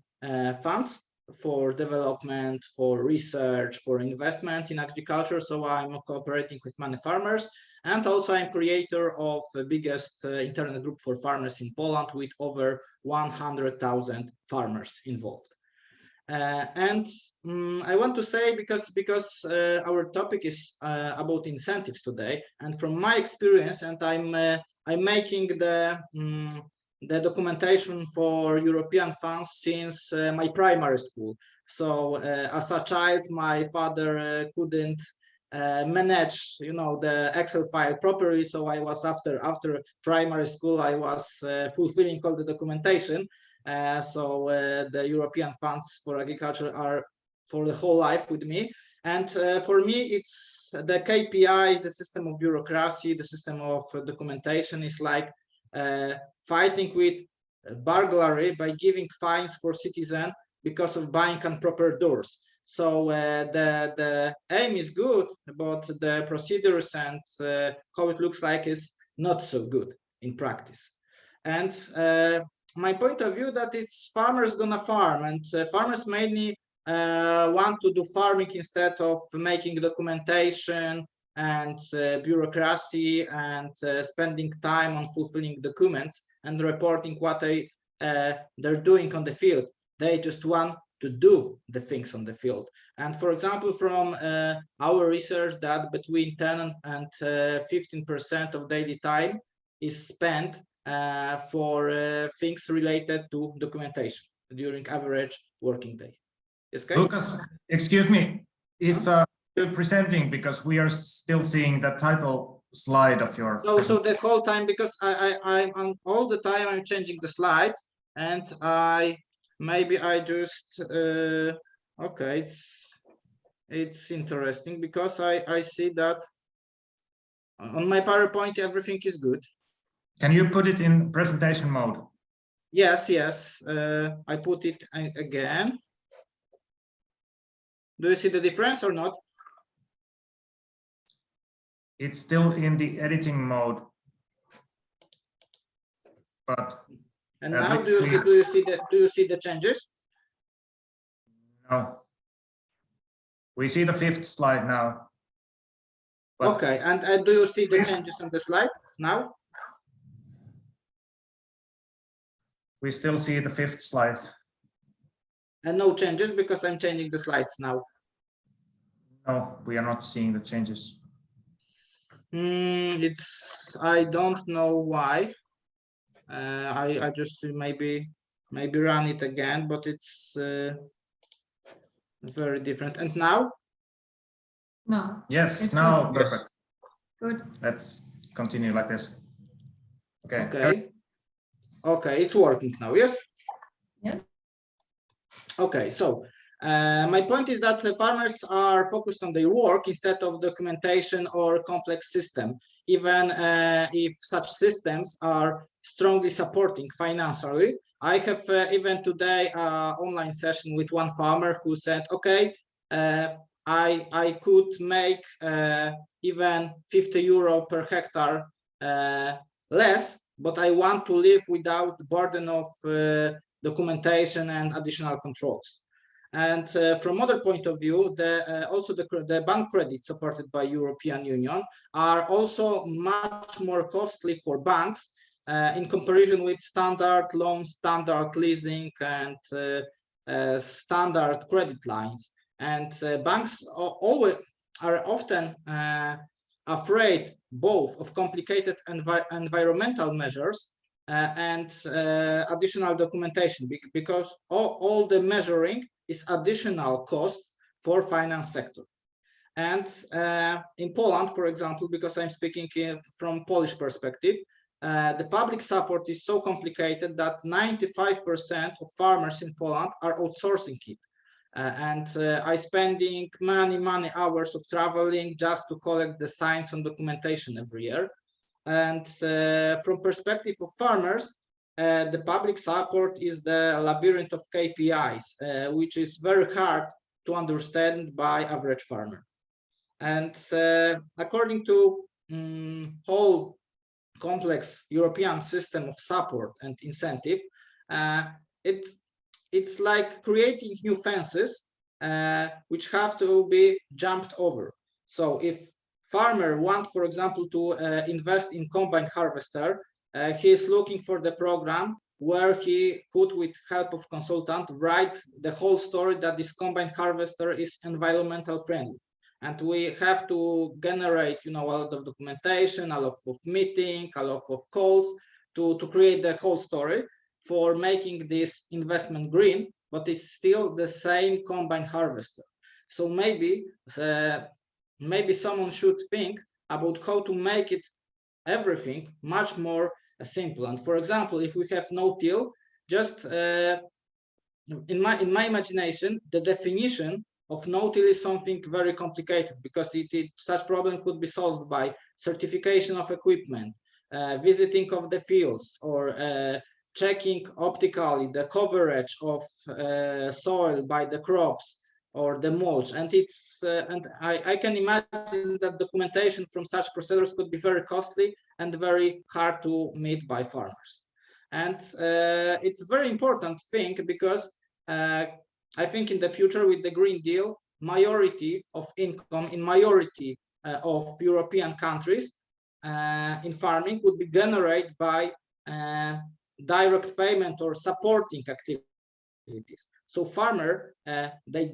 funds for development, for research, for investment in agriculture. So I'm cooperating with many farmers. And also I'm creator of the biggest internet group for farmers in Poland with over 100,000 farmers involved. I want to say, because our topic is about incentives today, and from my experience, and I'm making the documentation for European funds since my primary school. So as a child, my father couldn't manage, the Excel file properly. So I was after primary school, I was fulfilling all the documentation. So the European funds for agriculture are for the whole life with me. And for me, it's the KPIs, the system of bureaucracy, the system of documentation is like fighting with burglary by giving fines for citizens because of buying improper doors. So the aim is good, but the procedures and how it looks like is not so good in practice. And my point of view that it's farmers gonna farm, and farmers mainly want to do farming instead of making documentation and bureaucracy and spending time on fulfilling documents and reporting what they're doing on the field. They just want to do the things on the field. And for example, from our research, that between 10 and 15% of daily time is spent for things related to documentation during average working day. Yes, okay?
Lucas, excuse me, if you're presenting, because we are still seeing the title slide of your.
So the whole time, because I'm all the time I'm changing the slides, and maybe I just okay, it's interesting because I see that on my PowerPoint everything is good.
Can you put it in presentation mode?
Yes, I put it again. Do you see the difference or not?
It's still in the editing mode, but.
And now do you see the changes?
No. We see the 5th slide now. But
okay, and do you see the changes on the slide now?
we still see the 5th slide.
And no changes because I'm changing the slides now.
No, we are not seeing the changes.
I don't know why. I just maybe run it again, but it's very different. And now?
No.
Yes, now
good.
perfect.
Good.
Let's continue like this.
Okay. Okay, it's working now. Yes.
Yes.
Okay, so my point is that farmers are focused on their work instead of documentation or complex system, even if such systems are strongly supporting financially. I have even today online session with one farmer who said, okay, I could make even 50 euro per hectare less, but I want to live without the burden of documentation and additional controls. And from other point of view, also the bank credits supported by European Union are also much more costly for banks in comparison with standard loans, standard leasing, and standard credit lines. And banks are often afraid both of complicated environmental measures and additional documentation, because all the measuring is additional costs for finance sector. And in Poland, for example, because I'm speaking from Polish perspective, the public support is so complicated that 95% of farmers in Poland are outsourcing it. And I spending many hours of traveling just to collect the signs and documentation every year. And from perspective of farmers, the public support is the labyrinth of KPIs, which is very hard to understand by average farmer. And according to whole complex European system of support and incentive, it's like creating new fences which have to be jumped over. So if farmer want, for example, to invest in combine harvester, he is looking for the program where he could, with help of consultant, write the whole story that this combine harvester is environmental friendly. And we have to generate, a lot of documentation, a lot of meeting, a lot of calls to create the whole story for making this investment green, but it's still the same combine harvester. So maybe someone should think about how to make it everything much more simple. And for example, if we have no-till, just in my imagination, the definition of no-till is something very complicated, because such problem could be solved by certification of equipment, visiting of the fields, or checking optically the coverage of soil by the crops or the mulch. And I can imagine that documentation from such procedures could be very costly and very hard to meet by farmers. And it's very important thing, because I think in the future with the Green Deal, majority of income in majority of European countries in farming would be generated by direct payment or supporting activities. So farmer, they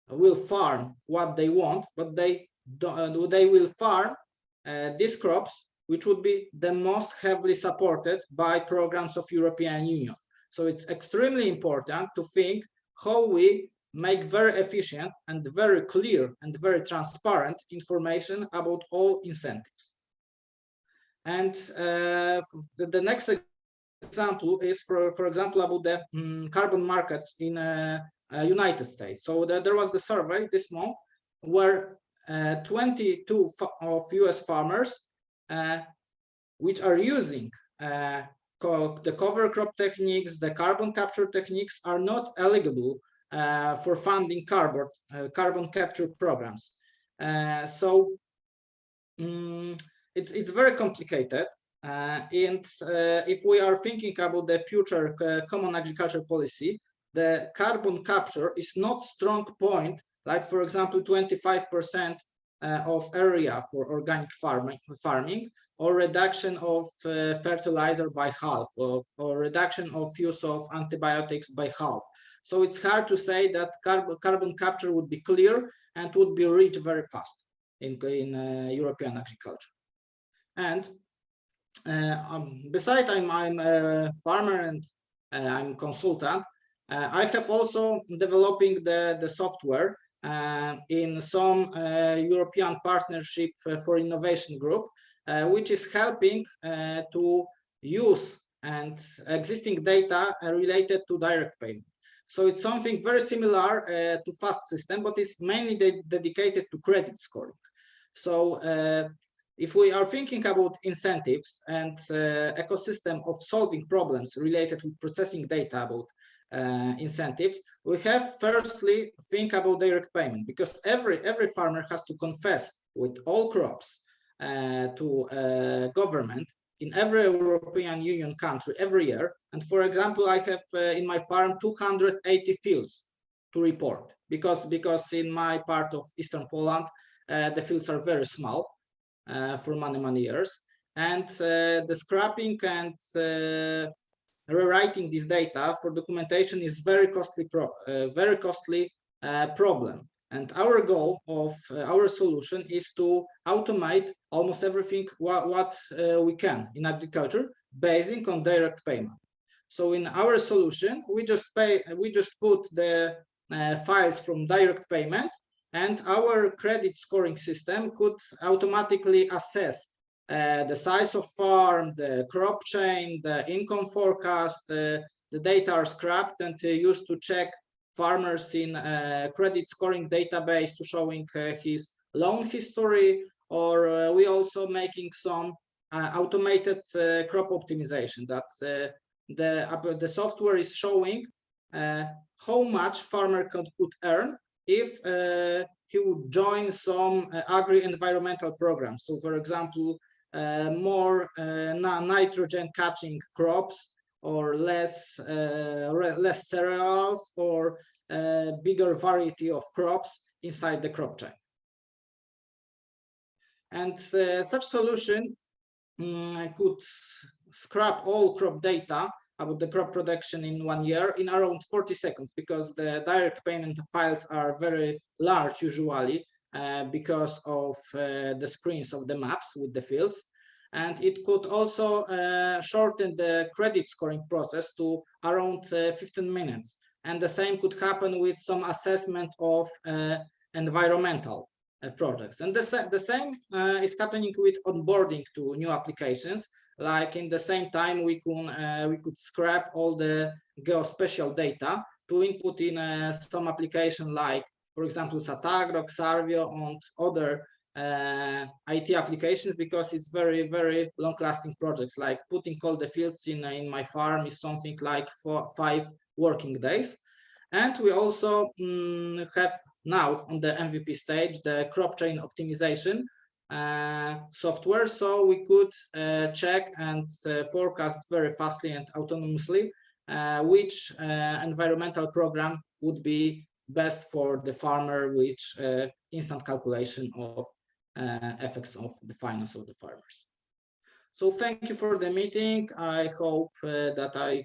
will farm what they want, but they will farm these crops which would be the most heavily supported by programs of European Union. So it's extremely important to think how we make very efficient and very clear and very transparent information about all incentives. And the next example is, for example, about the carbon markets in United States. So there was the survey this month where 22 of US farmers which are using the cover crop techniques, the carbon capture techniques, are not eligible for funding carbon capture programs. So it's very complicated. And if we are thinking about the future common agriculture policy, the carbon capture is not strong point, like for example 25% of area for organic farming, or reduction of fertilizer by half, or reduction of use of antibiotics by half. So it's hard to say that carbon capture would be clear and would be reached very fast in European agriculture. And besides I'm a farmer and I'm a consultant, I have also developing the software in some European Partnership for Innovation group, which is helping to use and existing data related to direct payment. So it's something very similar to FAST system, but it's mainly dedicated to credit scoring. So if we are thinking about incentives and ecosystem of solving problems related with processing data about incentives, we have firstly think about direct payment, because every farmer has to confess with all crops to government in every European Union country every year. And for example, I have in my farm 280 fields to report, because in my part of Eastern Poland, the fields are very small for many years. And the scrapping and rewriting this data for documentation is very costly problem. And our goal of our solution is to automate almost everything what we can in agriculture, basing on direct payment. So in our solution, we just put the files from direct payment, and our credit scoring system could automatically assess the size of farm, the crop chain, the income forecast. The data are scrapped and used to check farmers in credit scoring database to showing his loan history, or we also making some automated crop optimization that the software is showing how much farmer could earn if he would join some agri-environmental programs. So, for example, more nitrogen catching crops, or less cereals, or bigger variety of crops inside the crop chain. And such solution could scrap all crop data about the crop production in 1 year in around 40 seconds, because the direct payment files are very large usually because of the screens of the maps with the fields. And it could also shorten the credit scoring process to around 15 minutes. And the same could happen with some assessment of environmental projects. And the same is happening with onboarding to new applications. Like in the same time, we could scrap all the geospatial data to input in some application, like, for example, Satagro, Xarvio, and other IT applications, because it's very, very long-lasting projects. Like putting all the fields in my farm is something like 5 working days. And we also have now on the MVP stage the crop chain optimization software, so we could check and forecast very fastly and autonomously which environmental program would be best for the farmer, which instant calculation of effects of the finance of the farmers. So thank you for the meeting. I hope that I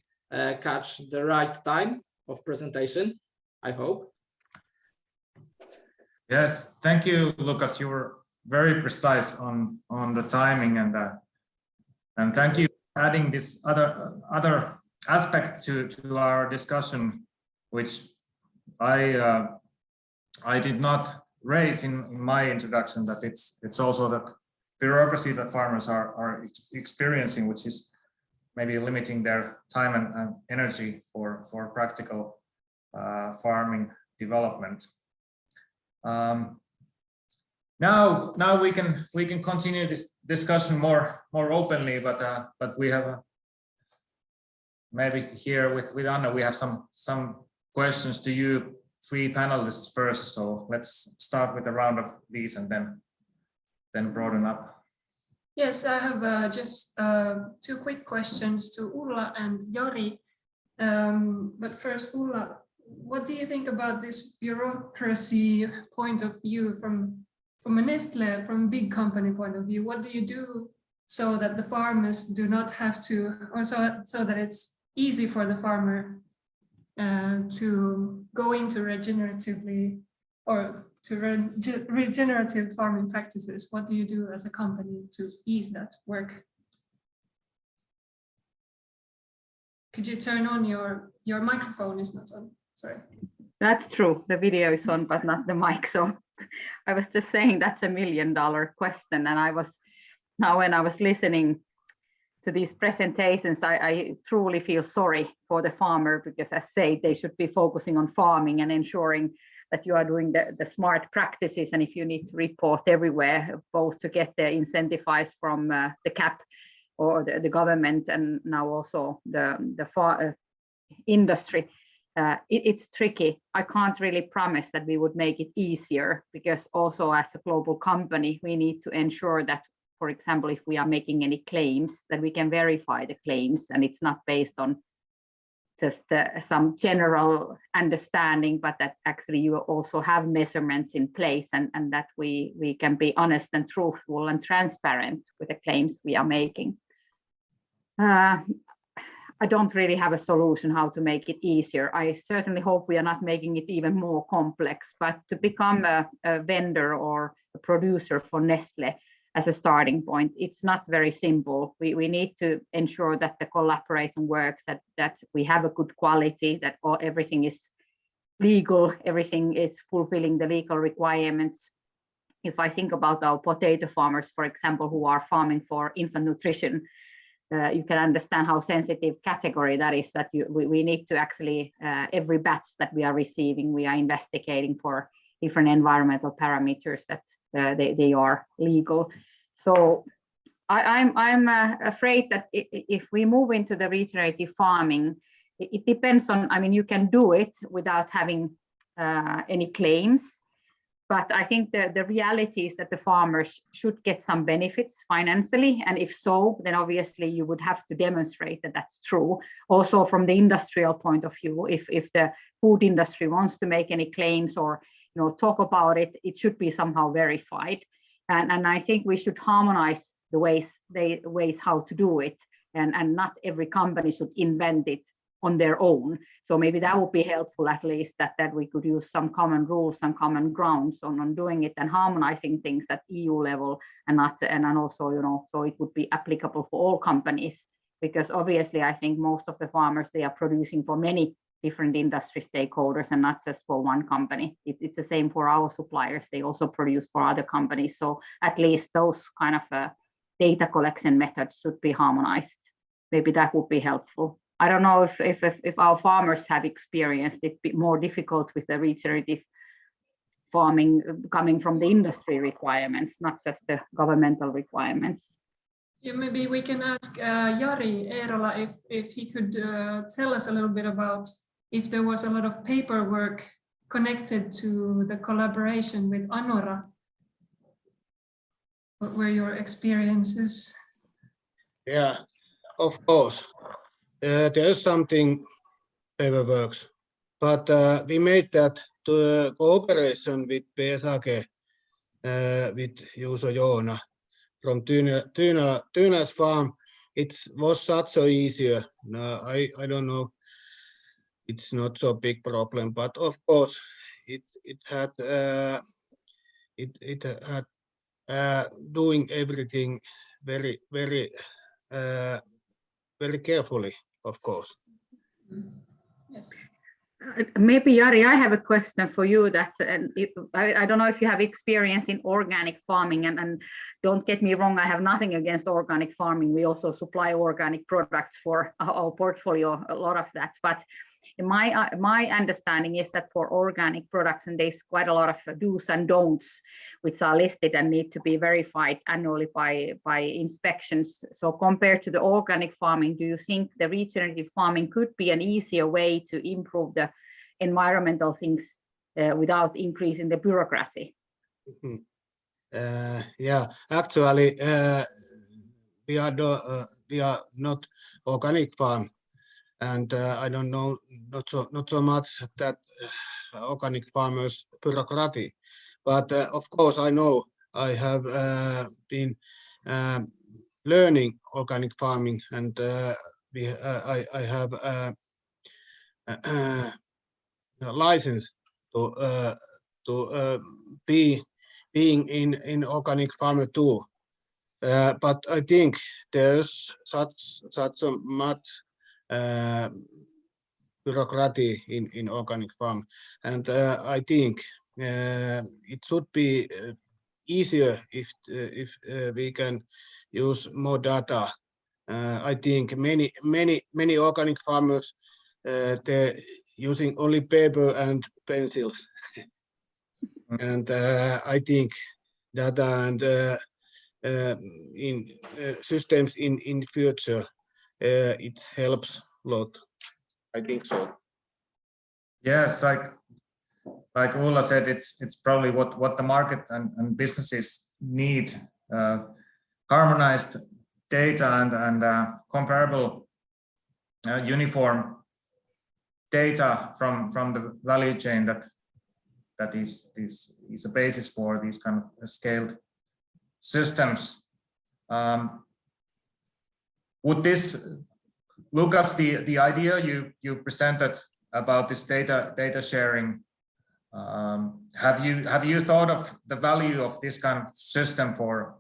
catch the right time of presentation, I hope.
Yes, thank you, Łukasz. You were very precise on the timing, and thank you for adding this other aspect to our discussion, which I did not raise in my introduction, that it's also the bureaucracy that farmers are experiencing, which is maybe limiting their time and energy for practical farming development. Now we can continue this discussion more openly, but we have maybe here with Anna, we have some questions to you three panelists first. So let's start with a round of these and then broaden up.
Yes, I have just 2 quick questions to Ulla and Jari. But first, Ulla, what do you think about this bureaucracy point of view from a Nestlé, from a big company point of view? What do you do so that the farmers do not have to, or so that it's easy for the farmer to go into regeneratively or to regenerative farming practices? What do you do as a company to ease that work? Could you turn on your microphone is not on, sorry.
That's true. The video is on, but not the mic. So I was just saying that's $1 million question. And when I was listening to these presentations, I truly feel sorry for the farmer, because as I say, they should be focusing on farming and ensuring that you are doing the smart practices. And if you need to report everywhere, both to get the incentivized from the CAP or the government, and now also the industry, it's tricky. I can't really promise that we would make it easier, because also as a global company, we need to ensure that, for example, if we are making any claims, that we can verify the claims, and it's not based on just some general understanding, but that actually you also have measurements in place, and that we can be honest and truthful and transparent with the claims we are making. I don't really have a solution how to make it easier. I certainly hope we are not making it even more complex, but to become a vendor or a producer for Nestlé as a starting point, it's not very simple. We need to ensure that the collaboration works, that we have a good quality, that everything is legal, everything is fulfilling the legal requirements. If I think about our potato farmers, for example, who are farming for infant nutrition, you can understand how sensitive category that is, that we need to actually, every batch that we are receiving, we are investigating for different environmental parameters that they are legal. So I'm afraid that if we move into the regenerative farming, it depends on, I mean, you can do it without having any claims. But I think the reality is that the farmers should get some benefits financially. And if so, then obviously you would have to demonstrate that that's true. Also from the industrial point of view, if the food industry wants to make any claims or talk about it, it should be somehow verified. And I think we should harmonize the ways how to do it. And not every company should invent it on their own. So maybe that would be helpful, at least that we could use some common rules and common grounds on doing it and harmonizing things at EU level and also, so it would be applicable for all companies, because obviously I think most of the farmers, they are producing for many different industry stakeholders and not just for one company. It's the same for our suppliers. They also produce for other companies. So at least those kind of data collection methods should be harmonized. Maybe that would be helpful. I don't know if our farmers have experienced it be more difficult with the regenerative farming coming from the industry requirements, not just the governmental requirements.
Yeah, maybe we can ask Jari Eerola if he could tell us a little bit about if there was a lot of paperwork connected to the collaboration with Anora. What were your experiences?
Yeah, of course. There's something paperwork, but we made that to cooperation with PREZENTÄCIJAS, with Juuso Joona from Tynäs farm. It was such so easier. I don't know. It's not so big problem, but of course it had doing everything very carefully, of course.
Yes.
Maybe Jari, I have a question for you. I don't know if you have experience in organic farming, and don't get me wrong, I have nothing against organic farming. We also supply organic products for our portfolio, a lot of that. But my understanding is that for organic production, there's quite a lot of do's and don'ts, which are listed and need to be verified annually by inspections. So compared to the organic farming, do you think the regenerative farming could be an easier way to improve the environmental things without increasing the bureaucracy?
Yeah, actually, we are not organic farm, and I don't know not so much that organic farmers bureaucracy, but of course I know I have been learning organic farming, and I have a license to being in organic farmer too. But I think there's such a much bureaucracy in organic farm, and I think it should be easier if we can use more data. I think many organic farmers they're using only paper and pencils, and I think data and in systems in future it helps a lot. I think so.
Yes, like Ulla said, it's probably what the market and businesses need: harmonized data and comparable uniform data from the value chain that is a basis for these kind of scaled systems. Would this, Łukasz, the idea you presented about this data sharing, have you thought of the value of this kind of system for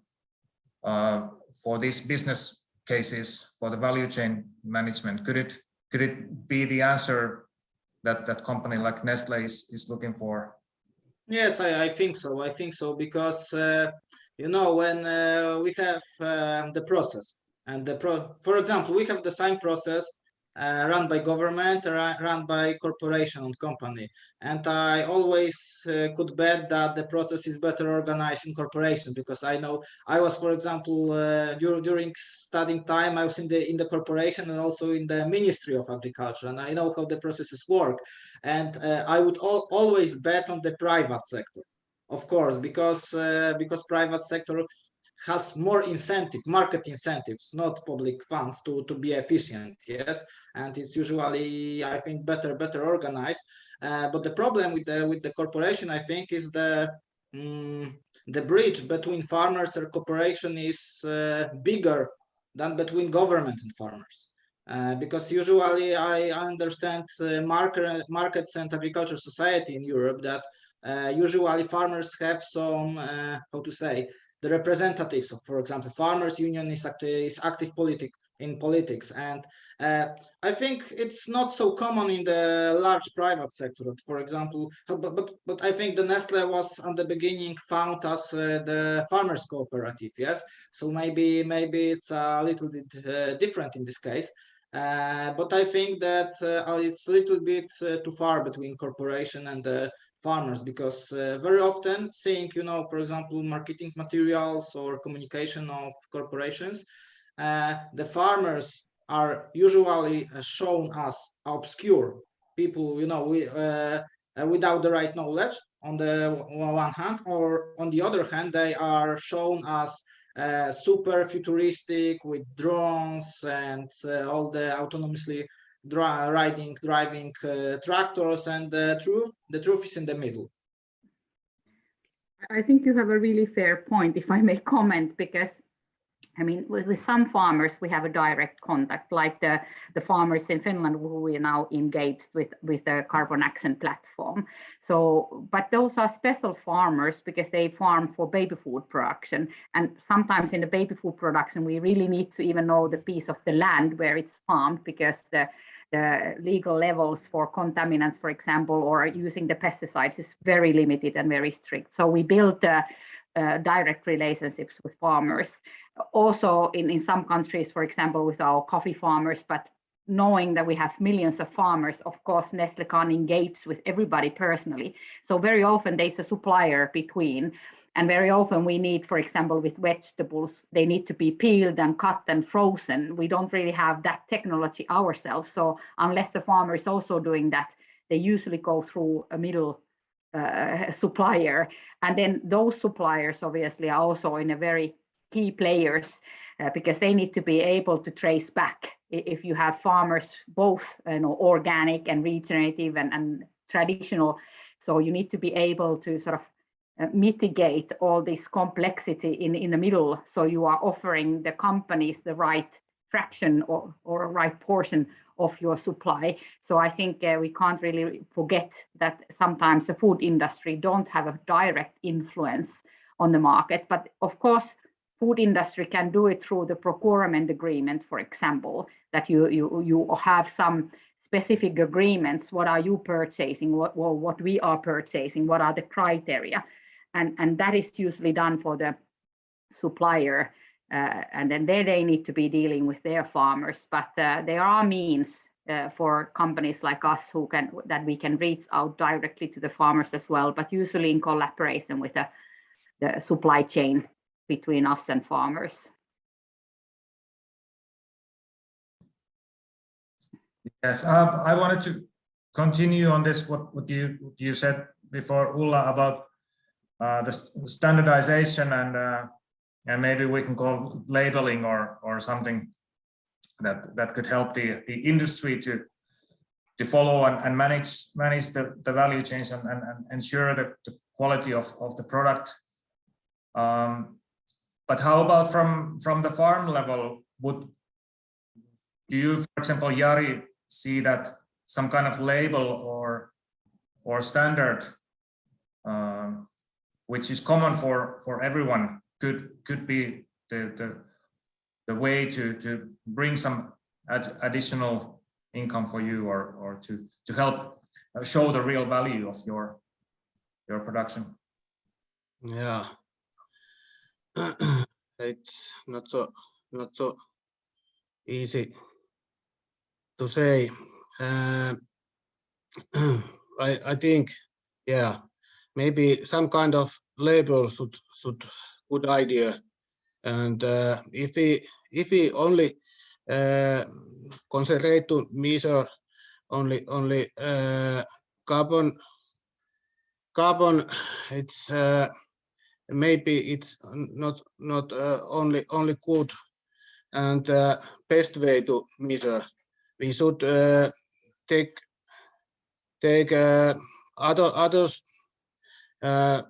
these business cases, for the value chain management? Could it be the answer that company like Nestle is looking for?
Yes, I think so. I think so, because when we have the process and for example, we have the same process run by government, run by corporation and company. And I always could bet that the process is better organized in corporation, because I know I was, for example, during studying time, I was in the corporation and also in the Ministry of Agriculture, and I know how the processes work. And I would always bet on the private sector, of course, because private sector has more incentive, market incentives, not public funds, to be efficient. Yes, and it's usually, I think, better organized. But the problem with the corporation, I think, is the bridge between farmers and corporation is bigger than between government and farmers. Because usually I understand markets and agriculture society in Europe that usually farmers have some, how to say, the representatives of, for example, farmers union is active in politics, and I think it's not so common in the large private sector. For example, but I think the Nestle was at the beginning found as the farmers cooperative. Yes, so maybe it's a little bit different in this case. But I think that it's a little bit too far between corporation and the farmers, because very often seeing, for example, marketing materials or communication of corporations, the farmers are usually shown as obscure people, without the right knowledge on the one hand, or on the other hand, they are shown as super futuristic with drones and all the autonomously driving tractors, and the truth is in the middle.
I think you have a really fair point, if I may comment, because I mean, with some farmers, we have a direct contact, like the farmers in Finland who we are now engaged with the carbon action platform. So, but those are special farmers because they farm for baby food production. And sometimes in the baby food production, we really need to even know the piece of the land where it's farmed, because the legal levels for contaminants, for example, or using the pesticides is very limited and very strict. So we build direct relationships with farmers. Also in some countries, for example, with our coffee farmers, but knowing that we have millions of farmers, of course, Nestle can't engage with everybody personally. So very often there's a supplier between. And very often we need, for example, with vegetables, they need to be peeled and cut and frozen. We don't really have that technology ourselves. So unless the farmer is also doing that, they usually go through a middle supplier. And then those suppliers obviously are also in a very key players because they need to be able to trace back. If you have farmers, both organic and regenerative and traditional, so you need to be able to sort of mitigate all this complexity in the middle, so you are offering the companies the right fraction or right portion of your supply. So I think we can't really forget that sometimes the food industry don't have a direct influence on the market, but of course food industry can do it through the procurement agreement, for example, that you have some specific agreements. What are you purchasing? What we are purchasing? What are the criteria? And that is usually done for the supplier, and then they need to be dealing with their farmers. But there are means for companies like us that we can reach out directly to the farmers as well, but usually in collaboration with the supply chain between us and farmers.
Yes, I wanted to continue on this, what you said before, Ulla, about the standardization and maybe we can call labeling or something that could help the industry to follow and manage the value chains and ensure the quality of the product. But how about from the farm level? Do you, for example, Jari, see that some kind of label or standard which is common for everyone could be the way to bring some additional income for you or to help show the real value of your production?
Yeah, it's not so easy to say. I think, yeah, maybe some kind of label should good idea. And if we only concentrate to measure only carbon, it's maybe it's not only good and best way to measure. We should take others than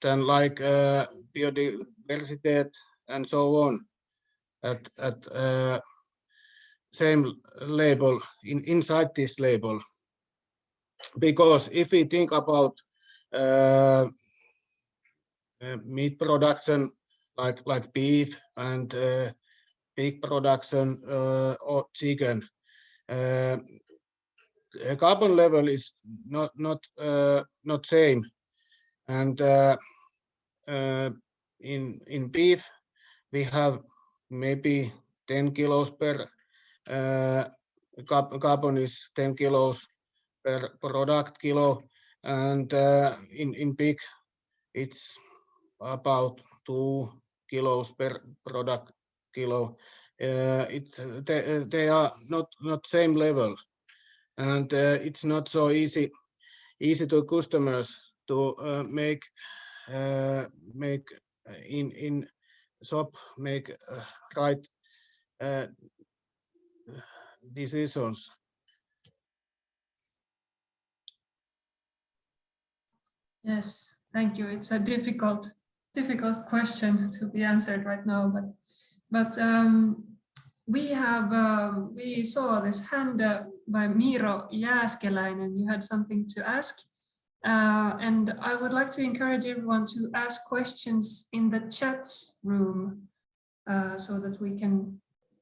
like biodiversity and so on at same label inside this label. Because if we think about meat production like beef and pig production or chicken, carbon level is not same, and in beef we have maybe 10 kilos per carbon is 10 kilos per product kilo, and in pig it's about 2 kilos per product kilo. They are not same level, and it's not so easy to customers to make in shop make right decisions.
Yes, thank you. It's a difficult question to be answered right now, but we saw this hand by Miro Jääskeläinen. You had something to ask, and I would like to encourage everyone to ask questions in the chat room so that we can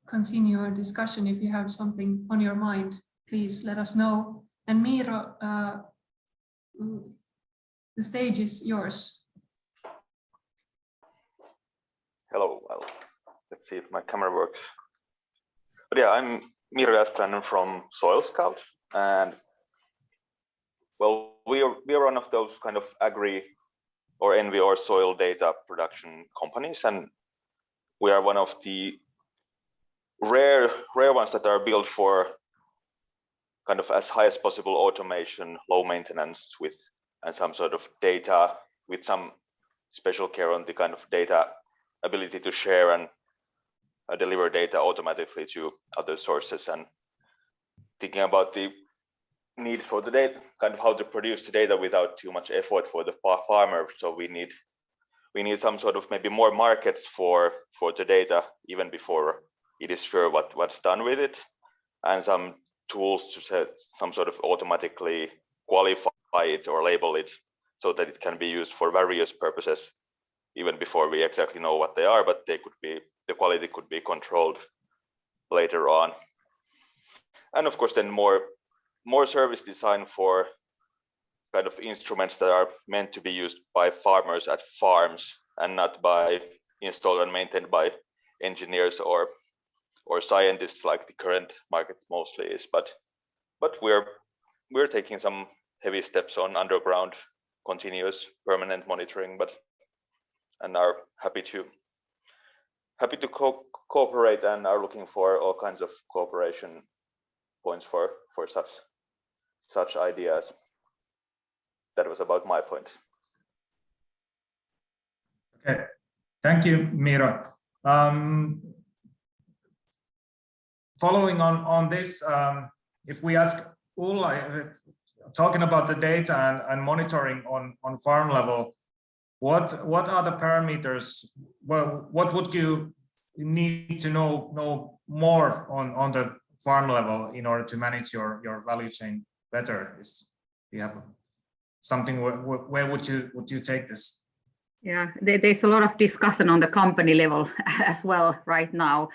continue our discussion. If you have something on your mind, please let us know. And Miro, the stage is yours.
Hello, well, let's see if my camera works. But yeah, I'm Miro Jääskeläinen from Soil Scout, and well, we are one of those kind of agri or envy or soil data production companies, and we are one of the rare ones that are built for kind of as high as possible automation, low maintenance with and some sort of data with some special care on the kind of data ability to share and deliver data automatically to other sources, and thinking about the need for the data, kind of how to produce the data without too much effort for the farmer. So we need some sort of maybe more markets for the data even before it is sure what's done with it, and some tools to set some sort of automatically qualify it or label it so that it can be used for various purposes even before we exactly know what they are, but they could be, the quality could be controlled later on. And of course then more service design for kind of instruments that are meant to be used by farmers at farms and not by installed and maintained by engineers or scientists like the current market mostly is, but we're taking some heavy steps on underground continuous permanent monitoring, and are happy to cooperate and are looking for all kinds of cooperation points for such ideas. That was about my point.
Okay, thank you, Miro. Following on this, if we ask Ulla, talking about the data and monitoring on farm level, what are the parameters? Well, what would you need to know more on the farm level in order to manage your value chain better? Do you have something where would you take this?
Yeah, there's a lot of discussion on the company level as well right now,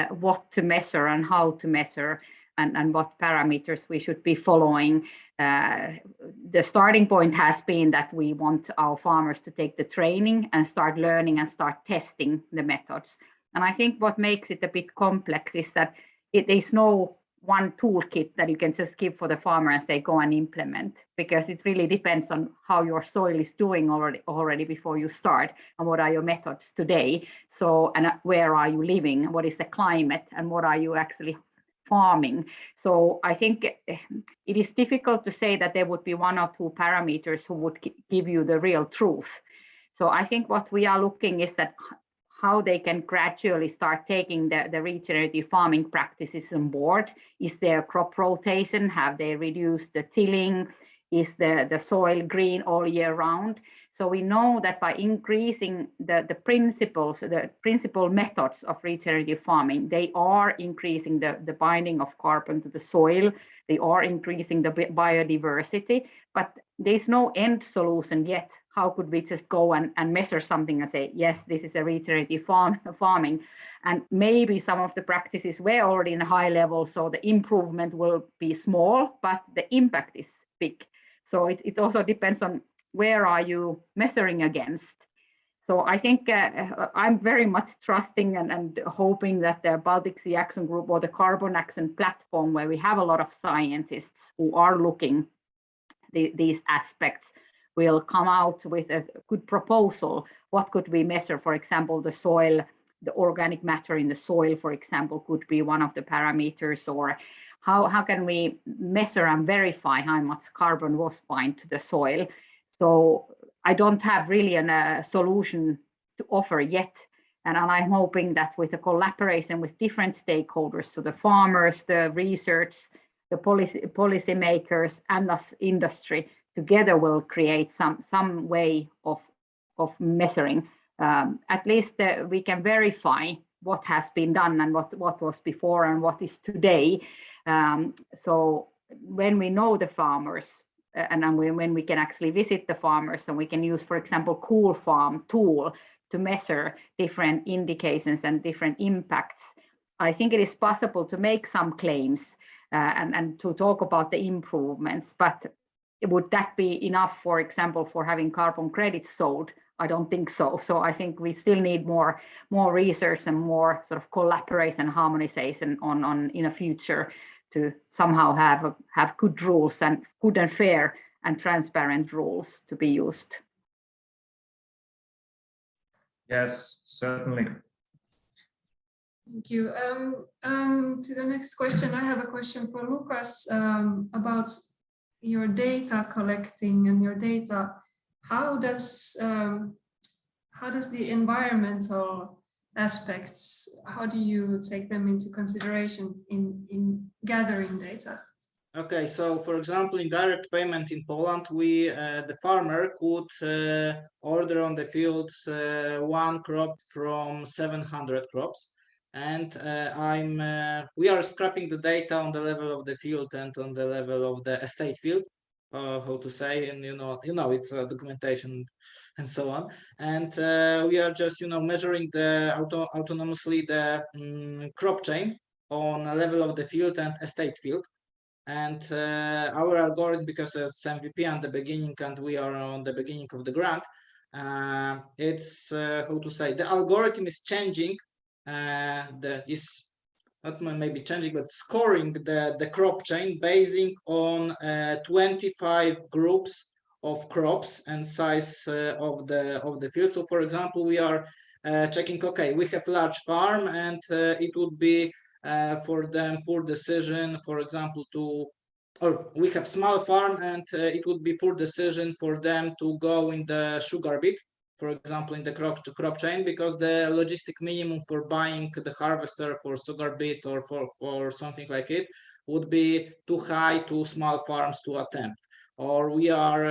what to measure and how to measure, and what parameters we should be following. The starting point has been that we want our farmers to take the training and start learning and start testing the methods. And I think what makes it a bit complex is that there is no one toolkit that you can just give for the farmer and say, go and implement, because it really depends on how your soil is doing already before you start, and what are your methods today. So, and where are you living? What is the climate, and what are you actually farming? So I think it is difficult to say that there would be one or two parameters who would give you the real truth. So I think what we are looking is that how they can gradually start taking the regenerative farming practices on board. Is there crop rotation? Have they reduced the tilling? Is the soil green all year round? So we know that by increasing the principal methods of regenerative farming, they are increasing the binding of carbon to the soil. They are increasing the biodiversity, but there's no end solution yet. How could we just go and measure something and say, yes, this is a regenerative farming? And maybe some of the practices were already in a high level, so the improvement will be small, but the impact is big. So it also depends on where are you measuring against. So I think I'm very much trusting and hoping that the Baltic Sea Action Group or the Carbon Action Platform, where we have a lot of scientists who are looking these aspects, will come out with a good proposal. What could we measure? For example, the soil, the organic matter in the soil, for example, could be one of the parameters, or how can we measure and verify how much carbon was bound to the soil? So I don't have really a solution to offer yet. And I'm hoping that with a collaboration with different stakeholders, so the farmers, the research, the policy makers, and us industry, together will create some way of measuring. At least we can verify what has been done and what was before and what is today. So when we know the farmers, and when we can actually visit the farmers, and we can use, for example, Cool Farm tool to measure different indications and different impacts, I think it is possible to make some claims and to talk about the improvements. But would that be enough, for example, for having carbon credits sold? I don't think so. So I think we still need more research and more sort of collaboration, harmonization on in a future to somehow have good rules and good and fair and transparent rules to be used.
Yes, certainly.
Thank you. To the next question, I have a question for Łukasz about your data collecting and your data. How does the environmental aspects, how do you take them into consideration in gathering data?
Okay, so for example, in direct payment in Poland, the farmer could order on the fields one crop from 700 crops, and we are scrapping the data on the level of the field and on the level of the estate field, how to say, and you know it's documentation and so on, and we are just measuring the autonomously the crop chain on a level of the field and estate field. And our algorithm, because it's MVP at the beginning and we are on the beginning of the grant, it's how to say, the algorithm is changing, is not maybe changing, but scoring the crop chain basing on 25 groups of crops and size of the field. So for example, we are checking, okay, we have large farm, and it would be for them poor decision, for example, or we have small farm, and it would be poor decision for them to go in the sugar beet, for example, in the crop chain, because the logistic minimum for buying the harvester for sugar beet or for something like it would be too high to small farms to attempt. Or we are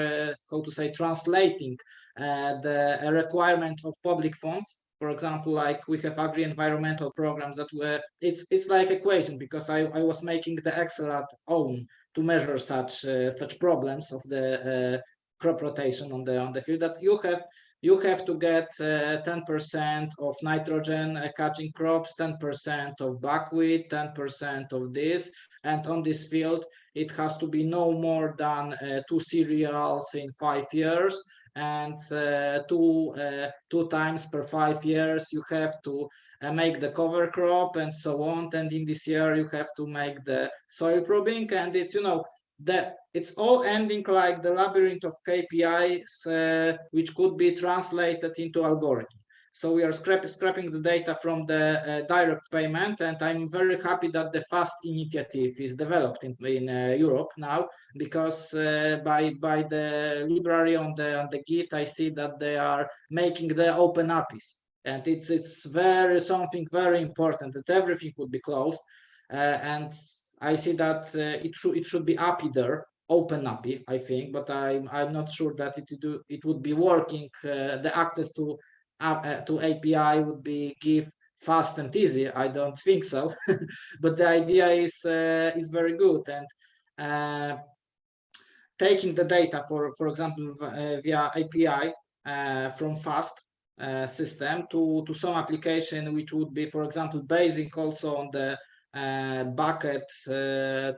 how to say, translating the requirement of public funds. For example, like we have agri-environmental programs that were, it's like equation, because I was making the Excel at own to measure such problems of the crop rotation on the field, that you have to get 10% of nitrogen catching crops, 10% of buckwheat, 10% of this, and on this field it has to be no more than 2 cereals in 5 years, and two times per 5 years you have to make the cover crop and so on, and in this year you have to make the soil probing, and it's, you know, that it's all ending like the labyrinth of KPIs, which could be translated into algorithm. So we are scrapping the data from the direct payment, and I'm very happy that the FAST initiative is developed in Europe now, because by the library on the Git, I see that they are making the open APIs, and it's something very important that everything would be closed, and I see that it should be API there, open API, I think, but I'm not sure that it would be working. The access to API would be give fast and easy. I don't think so, but the idea is very good, and taking the data, for example, via API from fast system to some application which would be, for example, basing also on the bucket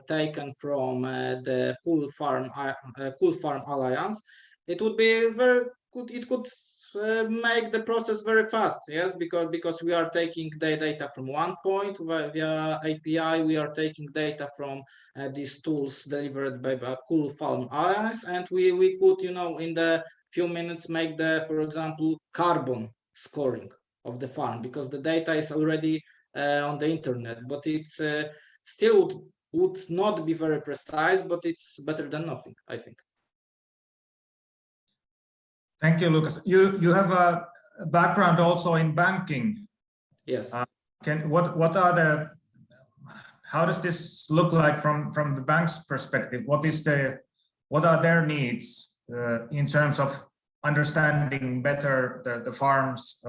taken from the Cool Farm Alliance, it would be very good. It could make the process very fast, yes, because we are taking the data from one point via API, we are taking data from these tools delivered by Cool Farm Alliance, and we could, you know, in the few minutes make the, for example, carbon scoring of the farm, because the data is already on the internet, but it still would not be very precise, but it's better than nothing, I think.
Thank you, Lucas. You have a background also in banking.
Yes.
How does this look like from the bank's perspective? What are their needs in terms of understanding better the farm's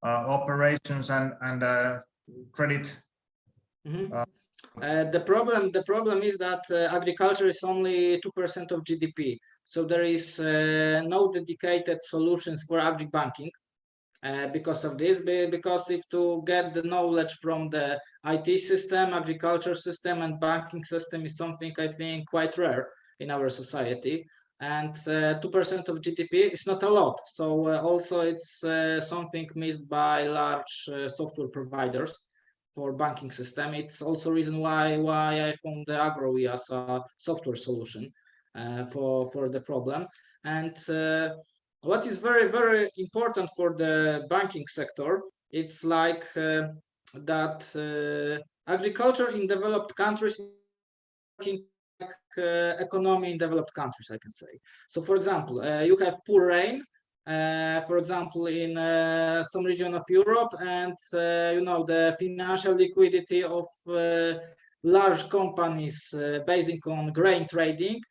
operations and credit?
Mm-hmm. The problem is that agriculture is only 2% of GDP. So there is no dedicated solutions for agri-banking because of this, because if to get the knowledge from the IT system, agriculture system, and banking system is something, I think, quite rare in our society. And 2% of GDP is not a lot. So also it's something missed by large software providers for banking system. It's also reason why I found the Agrowi as a software solution for the problem. And what is very, very important for the banking sector, it's like that agriculture in developed countries working like economy in developed countries, I can say. So for example, you have poor rain, for example, in some region of Europe, and you know, the financial liquidity of large companies basing on grain trading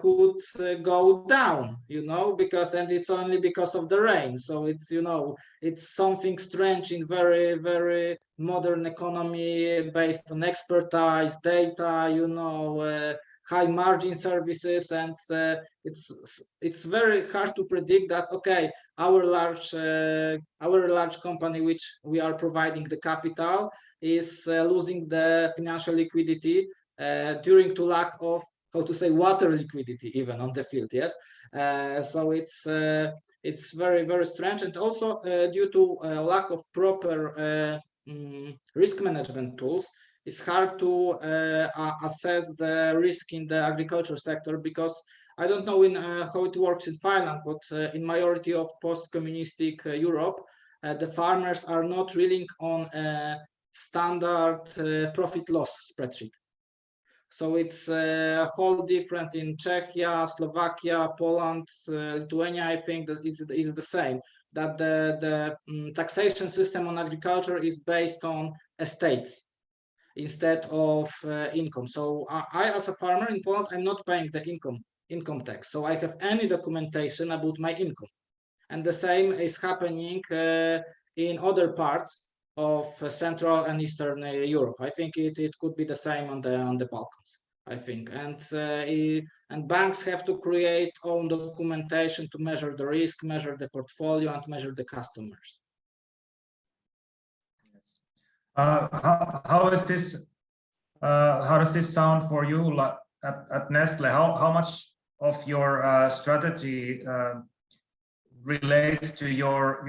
could go down, you know, and it's only because of the rain. So it's, you know, it's something strange in very, very modern economy based on expertise, data, you know, high margin services, and it's very hard to predict that, okay, our large company which we are providing the capital is losing the financial liquidity due to lack of, how to say, water liquidity even on the field, yes. So it's very, very strange, and also due to lack of proper risk management tools, it's hard to assess the risk in the agriculture sector, because I don't know how it works in Finland, but in majority of post-communistic Europe, the farmers are not relying on a standard profit loss spreadsheet. So it's a whole different in Czechia, Slovakia, Poland, Lithuania. I think that is the same, that the taxation system on agriculture is based on estates instead of income. So I, as a farmer in Poland, I'm not paying the income tax. So I have any documentation about my income. And the same is happening in other parts of Central and Eastern Europe. I think it could be the same on the Balkans, I think. And banks have to create own documentation to measure the risk, measure the portfolio, and measure the customers.
How is this? How does this sound for you at Nestle? How much of your strategy relates to your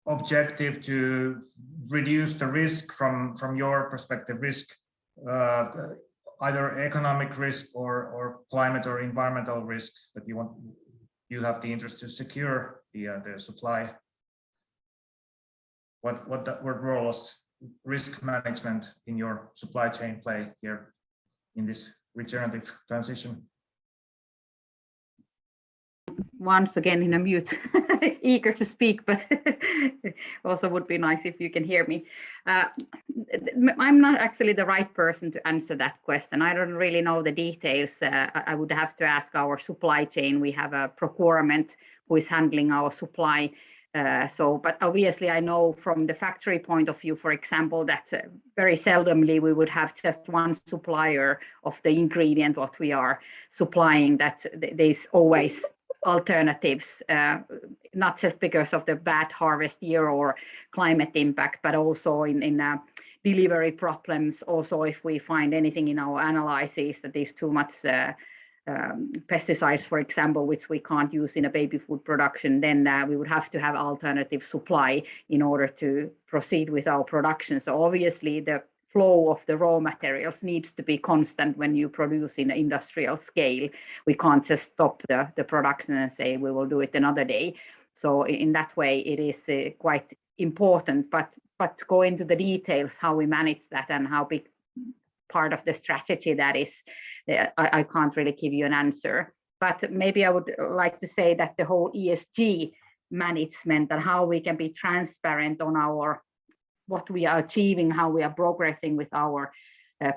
objective to reduce the risk from your perspective, risk, either economic risk or climate or environmental risk that you have the interest to secure the supply. What role does risk management in your supply chain play here in this regenerative transition?
Once again in a mute, eager to speak, but also would be nice if you can hear me. I'm not actually the right person to answer that question. I don't really know the details. I would have to ask our supply chain. We have a procurement who is handling our supply. But obviously I know from the factory point of view, for example, that very seldomly we would have just one supplier of the ingredient what we are supplying, that there's always alternatives, not just because of the bad harvest year or climate impact, but also in delivery problems. Also, if we find anything in our analysis that is too much pesticides, for example, which we can't use in a baby food production, then we would have to have alternative supply in order to proceed with our production. So obviously the flow of the raw materials needs to be constant when you produce in an industrial scale. We can't just stop the production and say we will do it another day. So in that way it is quite important, but to go into the details how we manage that and how big part of the strategy that is, I can't really give you an answer. But maybe I would like to say that the whole ESG management and how we can be transparent on our what we are achieving, how we are progressing with our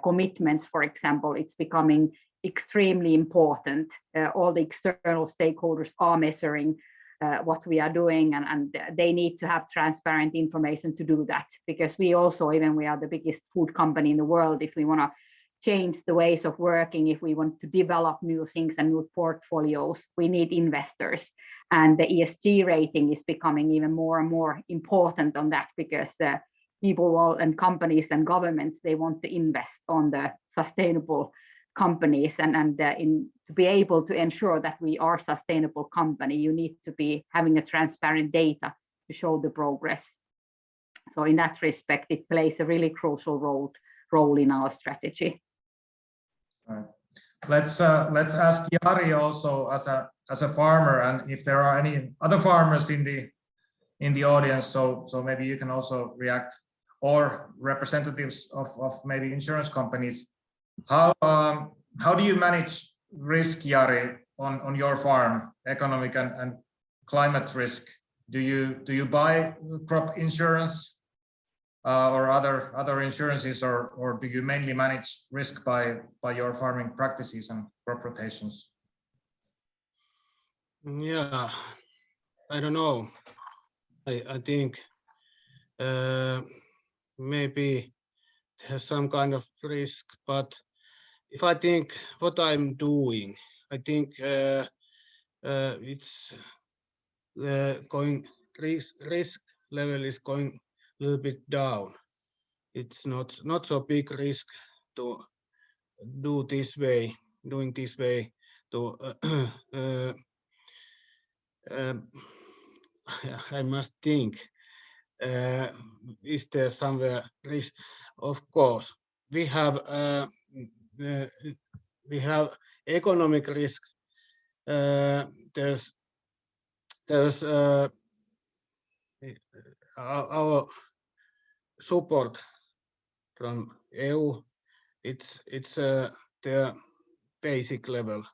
commitments, for example, it's becoming extremely important. All the external stakeholders are measuring what we are doing, and they need to have transparent information to do that, because we also, even we are the biggest food company in the world, if we want to change the ways of working, if we want to develop new things and new portfolios, we need investors. And the ESG rating is becoming even more and more important on that, because people and companies and governments, they want to invest on the sustainable companies, and to be able to ensure that we are a sustainable company, you need to be having a transparent data to show the progress. So in that respect, it plays a really crucial role in our strategy.
All right. Let's ask Jari also as a farmer, and if there are any other farmers in the audience, so maybe you can also react, or representatives of maybe insurance companies. How do you manage risk, Jari, on your farm, economic and climate risk? Do you buy crop insurance or other insurances, or do you mainly manage risk by your farming practices and crop rotations?
Yeah, I don't know. I think maybe there's some kind of risk, but if I think what I'm doing, I think it's going risk level is going a little bit down. It's not so big risk to do this way, doing this way. To I must think. Is there somewhere risk? Of course, we have economic risk. There's our support from EU. It's their basic level,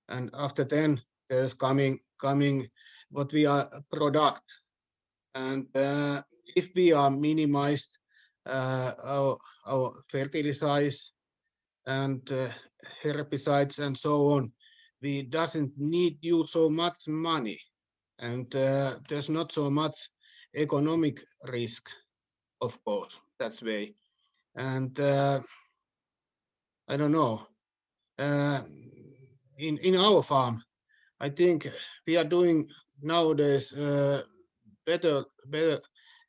and after then there's coming what we are product. And if we are minimized our fertilizers and herbicides and so on, we doesn't need you so much money, and there's not so much economic risk, of course, that's way. And I don't know, in our farm, I think we are doing nowadays better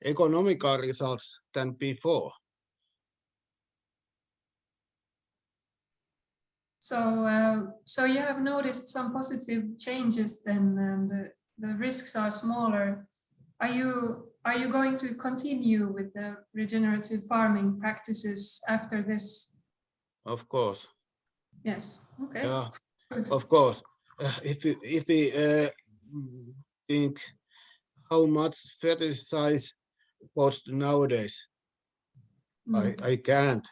economical results than before.
So you have noticed some positive changes then, and the risks are smaller. Are you going to continue with the regenerative farming practices after this?
Of course.
Yes. Okay.
Yeah,
Good.
of course. If we think how much fertilizer costs nowadays, I can't.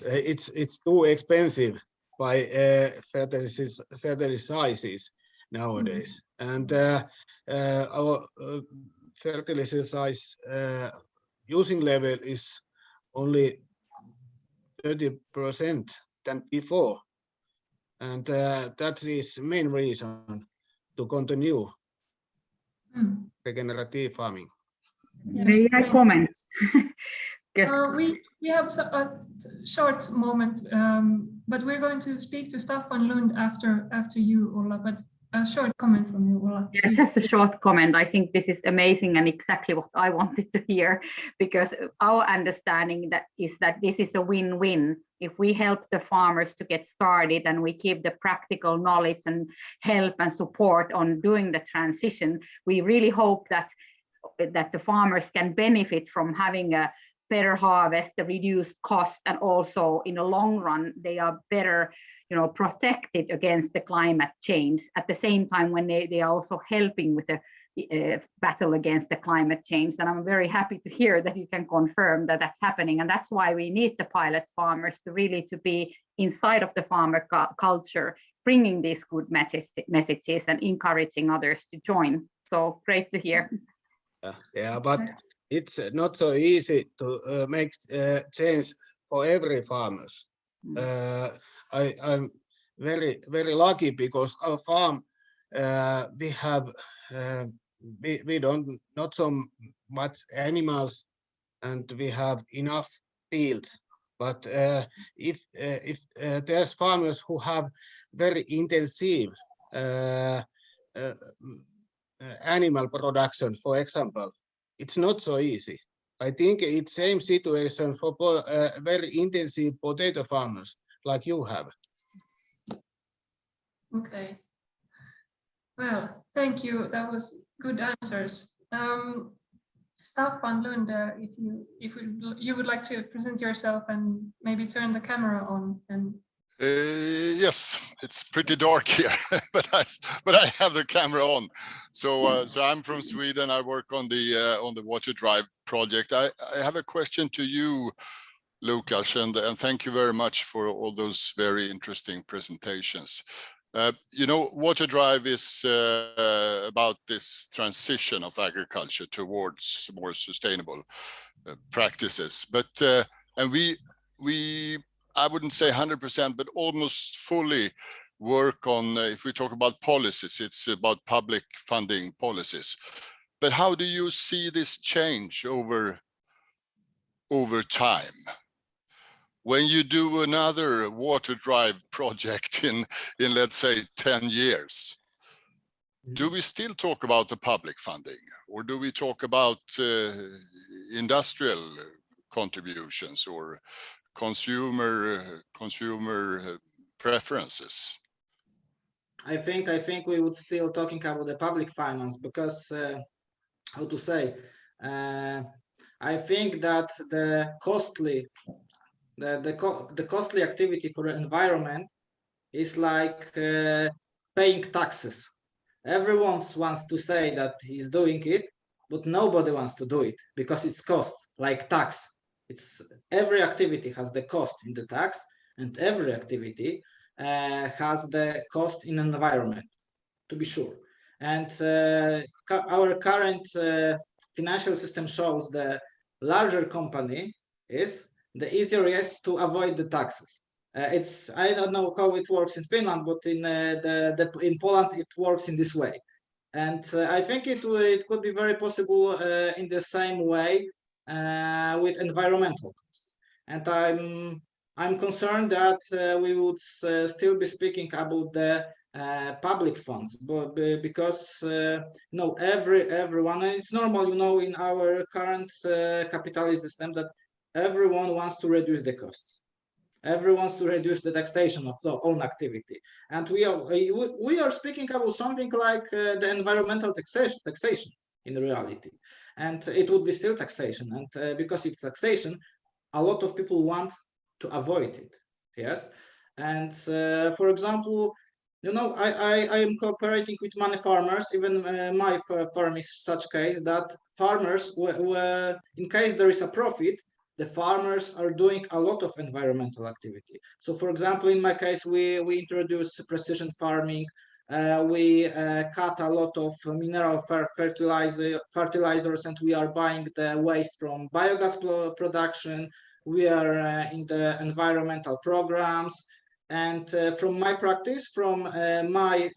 It's too expensive by fertilizers nowadays, and our fertilizers using level is only 30% than before, and that is main reason to continue regenerative farming.
May I comment?
We have a short moment, but we're going to speak to Staffan Lund after you, Ulla, but a short comment from you, Ulla.
Yes, just a short comment. I think this is amazing and exactly what I wanted to hear, because our understanding is that this is a win-win. If we help the farmers to get started and we give the practical knowledge and help and support on doing the transition, we really hope that the farmers can benefit from having a better harvest, the reduced cost, and also in the long run they are better, protected against the climate change. At the same time, when they are also helping with the battle against the climate change. And I'm very happy to hear that you can confirm that that's happening. And that's why we need the pilot farmers to be inside of the farmer culture, bringing these good messages and encouraging others to join. So great to hear.
Yeah, but it's not so easy to make change for every farmers. I'm very lucky because our farm we have we don't not so much animals and we have enough fields. But if there's farmers who have very intensive animal production, for example, it's not so easy. I think it's same situation for very intensive potato farmers like you have.
Okay. Well, thank you. That was good answers. Staffan Lund, if you would like to present yourself and maybe turn the camera on and.
Yes, it's pretty dark here, but I have the camera on. So I'm from Sweden. I work on the WaterDrive project. I have a question to you, Łukasz, and thank you very much for all those very interesting presentations. WaterDrive is about this transition of agriculture towards more sustainable practices, but and we I wouldn't say 100%, but almost fully work on, if we talk about policies, it's about public funding policies. But how do you see this change over time? When you do another WaterDrive project in let's say 10 years, do we still talk about the public funding, or do we talk about industrial contributions or consumer preferences?
I think we would still talking about the public finance because how to say, I think that the costly activity for the environment is like paying taxes. Everyone wants to say that he's doing it, but nobody wants to do it because it's costs like tax. It's every activity has the cost in the tax, and every activity has the cost in environment, to be sure. And our current financial system shows the larger company is, the easier it is to avoid the taxes. I don't know how it works in Finland, but in Poland it works in this way. And I think it could be very possible in the same way with environmental costs. And I'm concerned that we would still be speaking about the public funds, but because everyone, and it's normal, in our current capitalist system, that everyone wants to reduce the costs. Everyone wants to reduce the taxation of their own activity. And we are speaking about something like the environmental taxation in reality. And it would be still taxation. And because it's taxation, a lot of people want to avoid it. Yes. And for example, you know, I am cooperating with many farmers. Even my farm is such case that farmers, in case there is a profit, the farmers are doing a lot of environmental activity. So, for example, in my case, we introduce precision farming. We cut a lot of mineral fertilizers, and we are buying the waste from biogas production. We are in the environmental programs. And from my practice, from my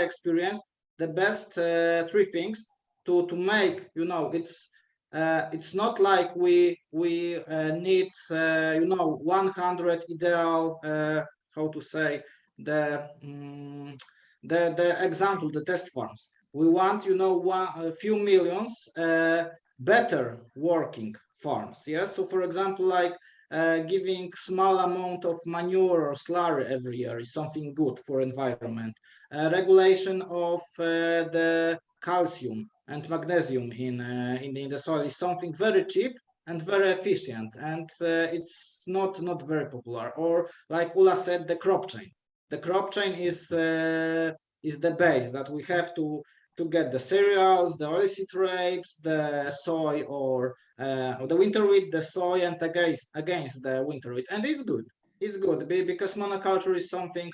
experience, the best three things to make, you know, it's not like we need you know 100 ideal how to say the example, the test farms. We want, you know, a few millions better working farms. Yes. So for example, like giving small amount of manure or slurry every year is something good for environment. Regulation of the calcium and magnesium in the soil is something very cheap and very efficient, and it's not very popular. Or like Ulla said, the crop chain. The crop chain is the base that we have to get the cereals, the oilseed rapes, the soy, or the winter wheat, the soy, and against the winter wheat. And it's good. It's good because monoculture is something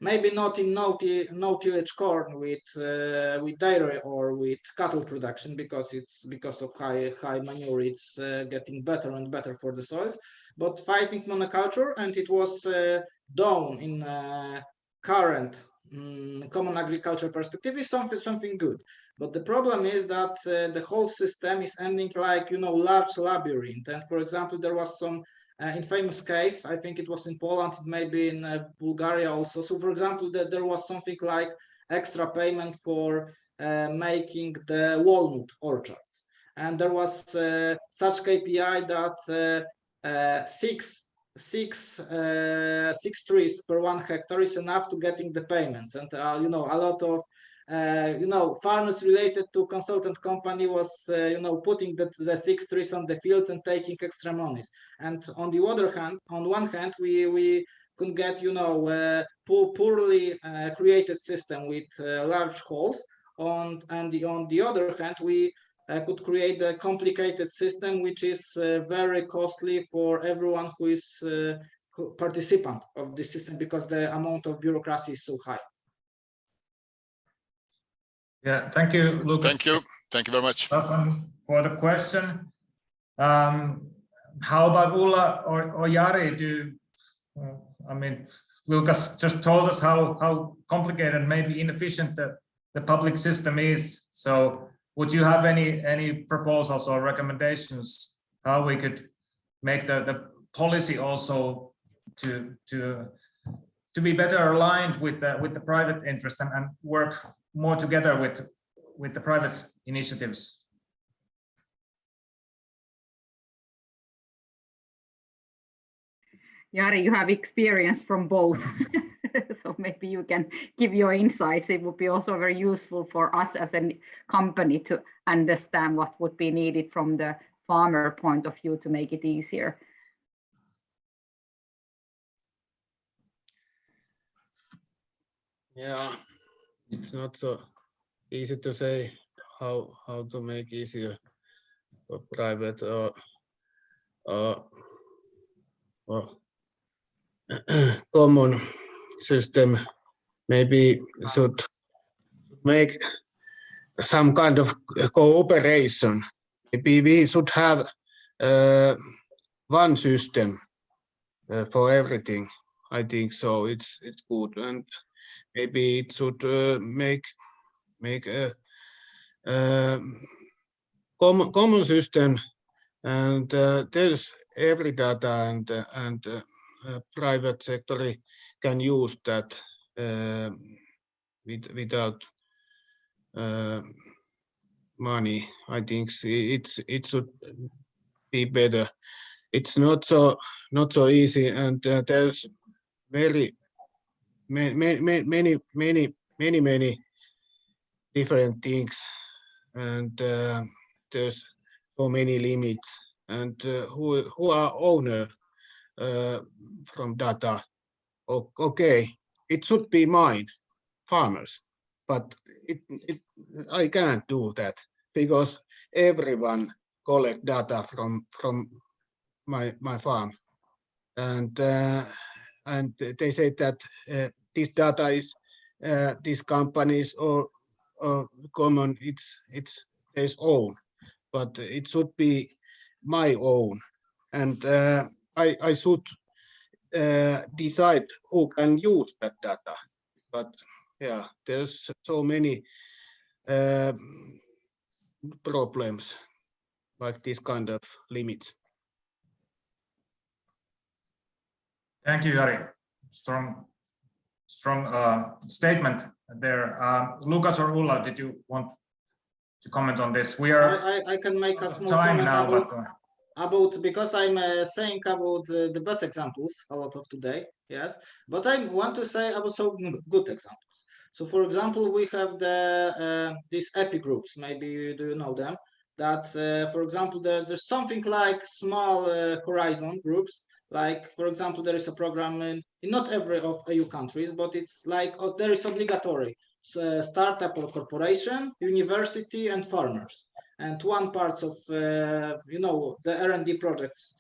maybe not in no-tillage corn with dairy or with cattle production, because of high manure. It's getting better and better for the soils. But fighting monoculture, and it was done in current common agriculture perspective, is something good. But the problem is that the whole system is ending like, you know, large labyrinth. And for example, there was some infamous case, I think it was in Poland, maybe in Bulgaria also. So for example, there was something like extra payment for making the walnut orchards. And there was such KPI that six trees per 1 hectare is enough to getting the payments. And you know, a lot of you know, farmers related to consultant company was you know, putting the 6 trees on the field and taking extra monies. And on the other hand, on one hand, we could get, you know, poorly created system with large holes. And on the other hand, we could create a complicated system which is very costly for everyone who is participant of this system, because the amount of bureaucracy is so high.
Yeah, thank you, Lucas.
Thank you very much
for the question. How about Ulla or Jari? I mean, Lucas just told us how complicated and maybe inefficient the public system is. So would you have any proposals or recommendations how we could make the policy also to be better aligned with the private interest and work more together with the private initiatives?
Jari, you have experience from both, so maybe you can give your insights. It would be also very useful for us as a company to understand what would be needed from the farmer point of view to make it easier.
Yeah, it's not so easy to say how to make easier for private or common system. Maybe should make some kind of cooperation. Maybe we should have one system for everything. I think so. It's good, and maybe it should make a common system, and there's every data, and private sector can use that without money. I think it should be better. it's not so easy, and there's very many different things, and there's so many limits, and who are owner from data. Okay, it should be mine, farmers, but I can't do that because everyone collect data from my farm, and they say that this data is these companies or common, it's their own, but it should be my own, and I should decide who can use that data. But yeah, there's so many problems like this kind of limits.
Thank you, Jari. Strong statement there. Łukasz or Ulla, did you want to comment on this? We are.
I can make a small
time
comment
now,
about because I'm saying about the bad examples a lot of today. Yes, but I want to say about some good examples. So, for example, we have these epi groups. Maybe do you know them? That, for example, there's something like small horizon groups. Like, for example, there is a program in not every of EU countries, but it's like there is obligatory startup or corporation, university, and farmers. And one part of the R&D projects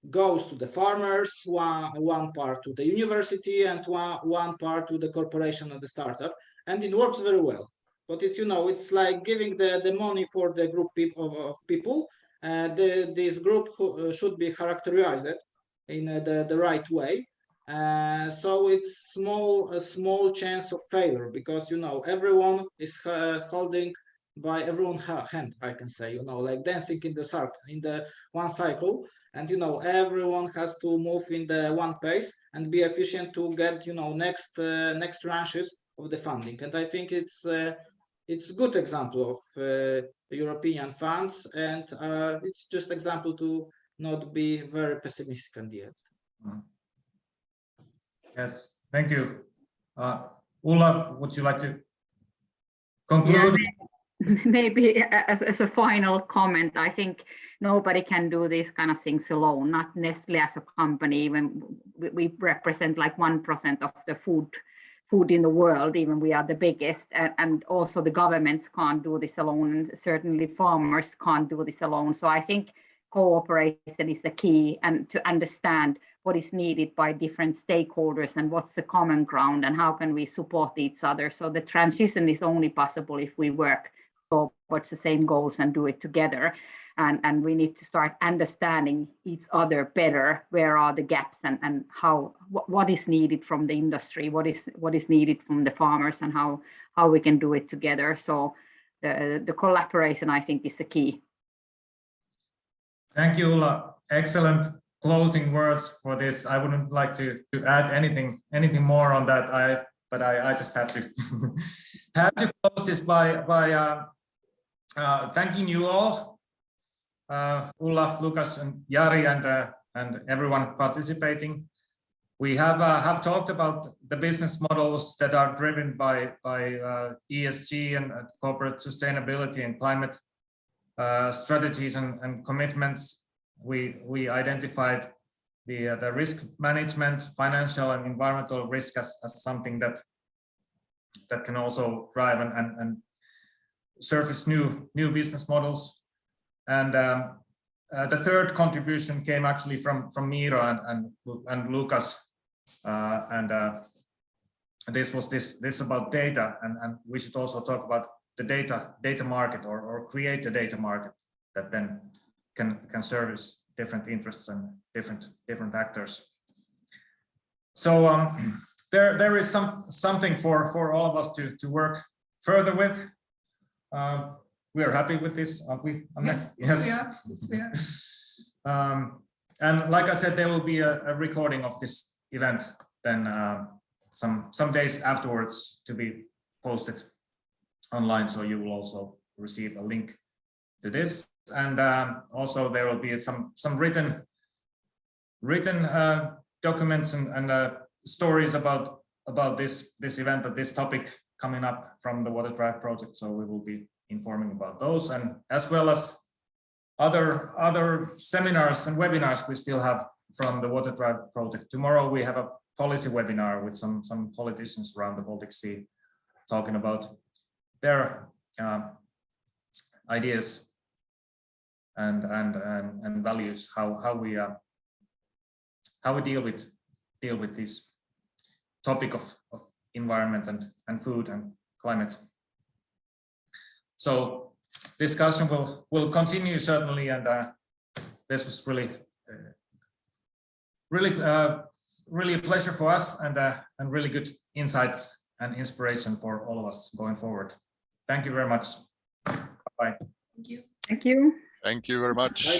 goes to the farmers, one part to the university, and one part to the corporation and the startup, and it works very well. But it's it's like giving the money for the group of people. This group should be characterized in the right way. So it's a small chance of failure, because everyone is holding by everyone's hand, I can say, like dancing in the circle, in the one cycle, and everyone has to move in the one pace and be efficient to get next tranches of the funding. And I think it's a good example of European funds, and it's just example to not be very pessimistic in the end.
Yes, thank you. Ulla, would you like to conclude?
Yeah, maybe as a final comment, I think nobody can do these kind of things alone, not necessarily as a company. Even we represent like 1% of the food in the world, even we are the biggest, and also the governments can't do this alone, and certainly farmers can't do this alone. So I think cooperation is the key, and to understand what is needed by different stakeholders and what's the common ground and how can we support each other. So the transition is only possible if we work towards the same goals and do it together. And we need to start understanding each other better. Where are the gaps, and what is needed from the industry, what is needed from the farmers, and how we can do it together. So the collaboration, I think, is the key.
Thank you, Ulla. Excellent closing words for this. I wouldn't like to add anything more on that. But I just have to close this by thanking you all, Ulla, Łukasz, and Jari, and everyone participating. We have talked about the business models that are driven by ESG and corporate sustainability and climate strategies and commitments. We identified the risk management, financial and environmental risk as something that can also drive and surface new business models. And the third contribution came actually from Miro and Łukasz, and this was this about data, and we should also talk about the data market, or create a data market that then can service different interests and different actors. So there is something for all of us to work further with. We are happy with this, aren't we?
Yes. Yes, we are.
And like I said, there will be a recording of this event then some days afterwards to be posted online, so you will also receive a link to this. and also there will be some written documents and stories about this event, this topic coming up from the WaterDrive project. So we will be informing about those, and as well as other seminars and webinars we still have from the WaterDrive project. Tomorrow we have a policy webinar with some politicians around the Baltic Sea talking about their ideas and values, how we deal with this topic of environment and food and climate. So discussion will continue certainly, and this was really a pleasure for us, and really good insights and inspiration for all of us going forward. Thank you very much. Bye.
Thank you.
Thank you.
Thank you very much.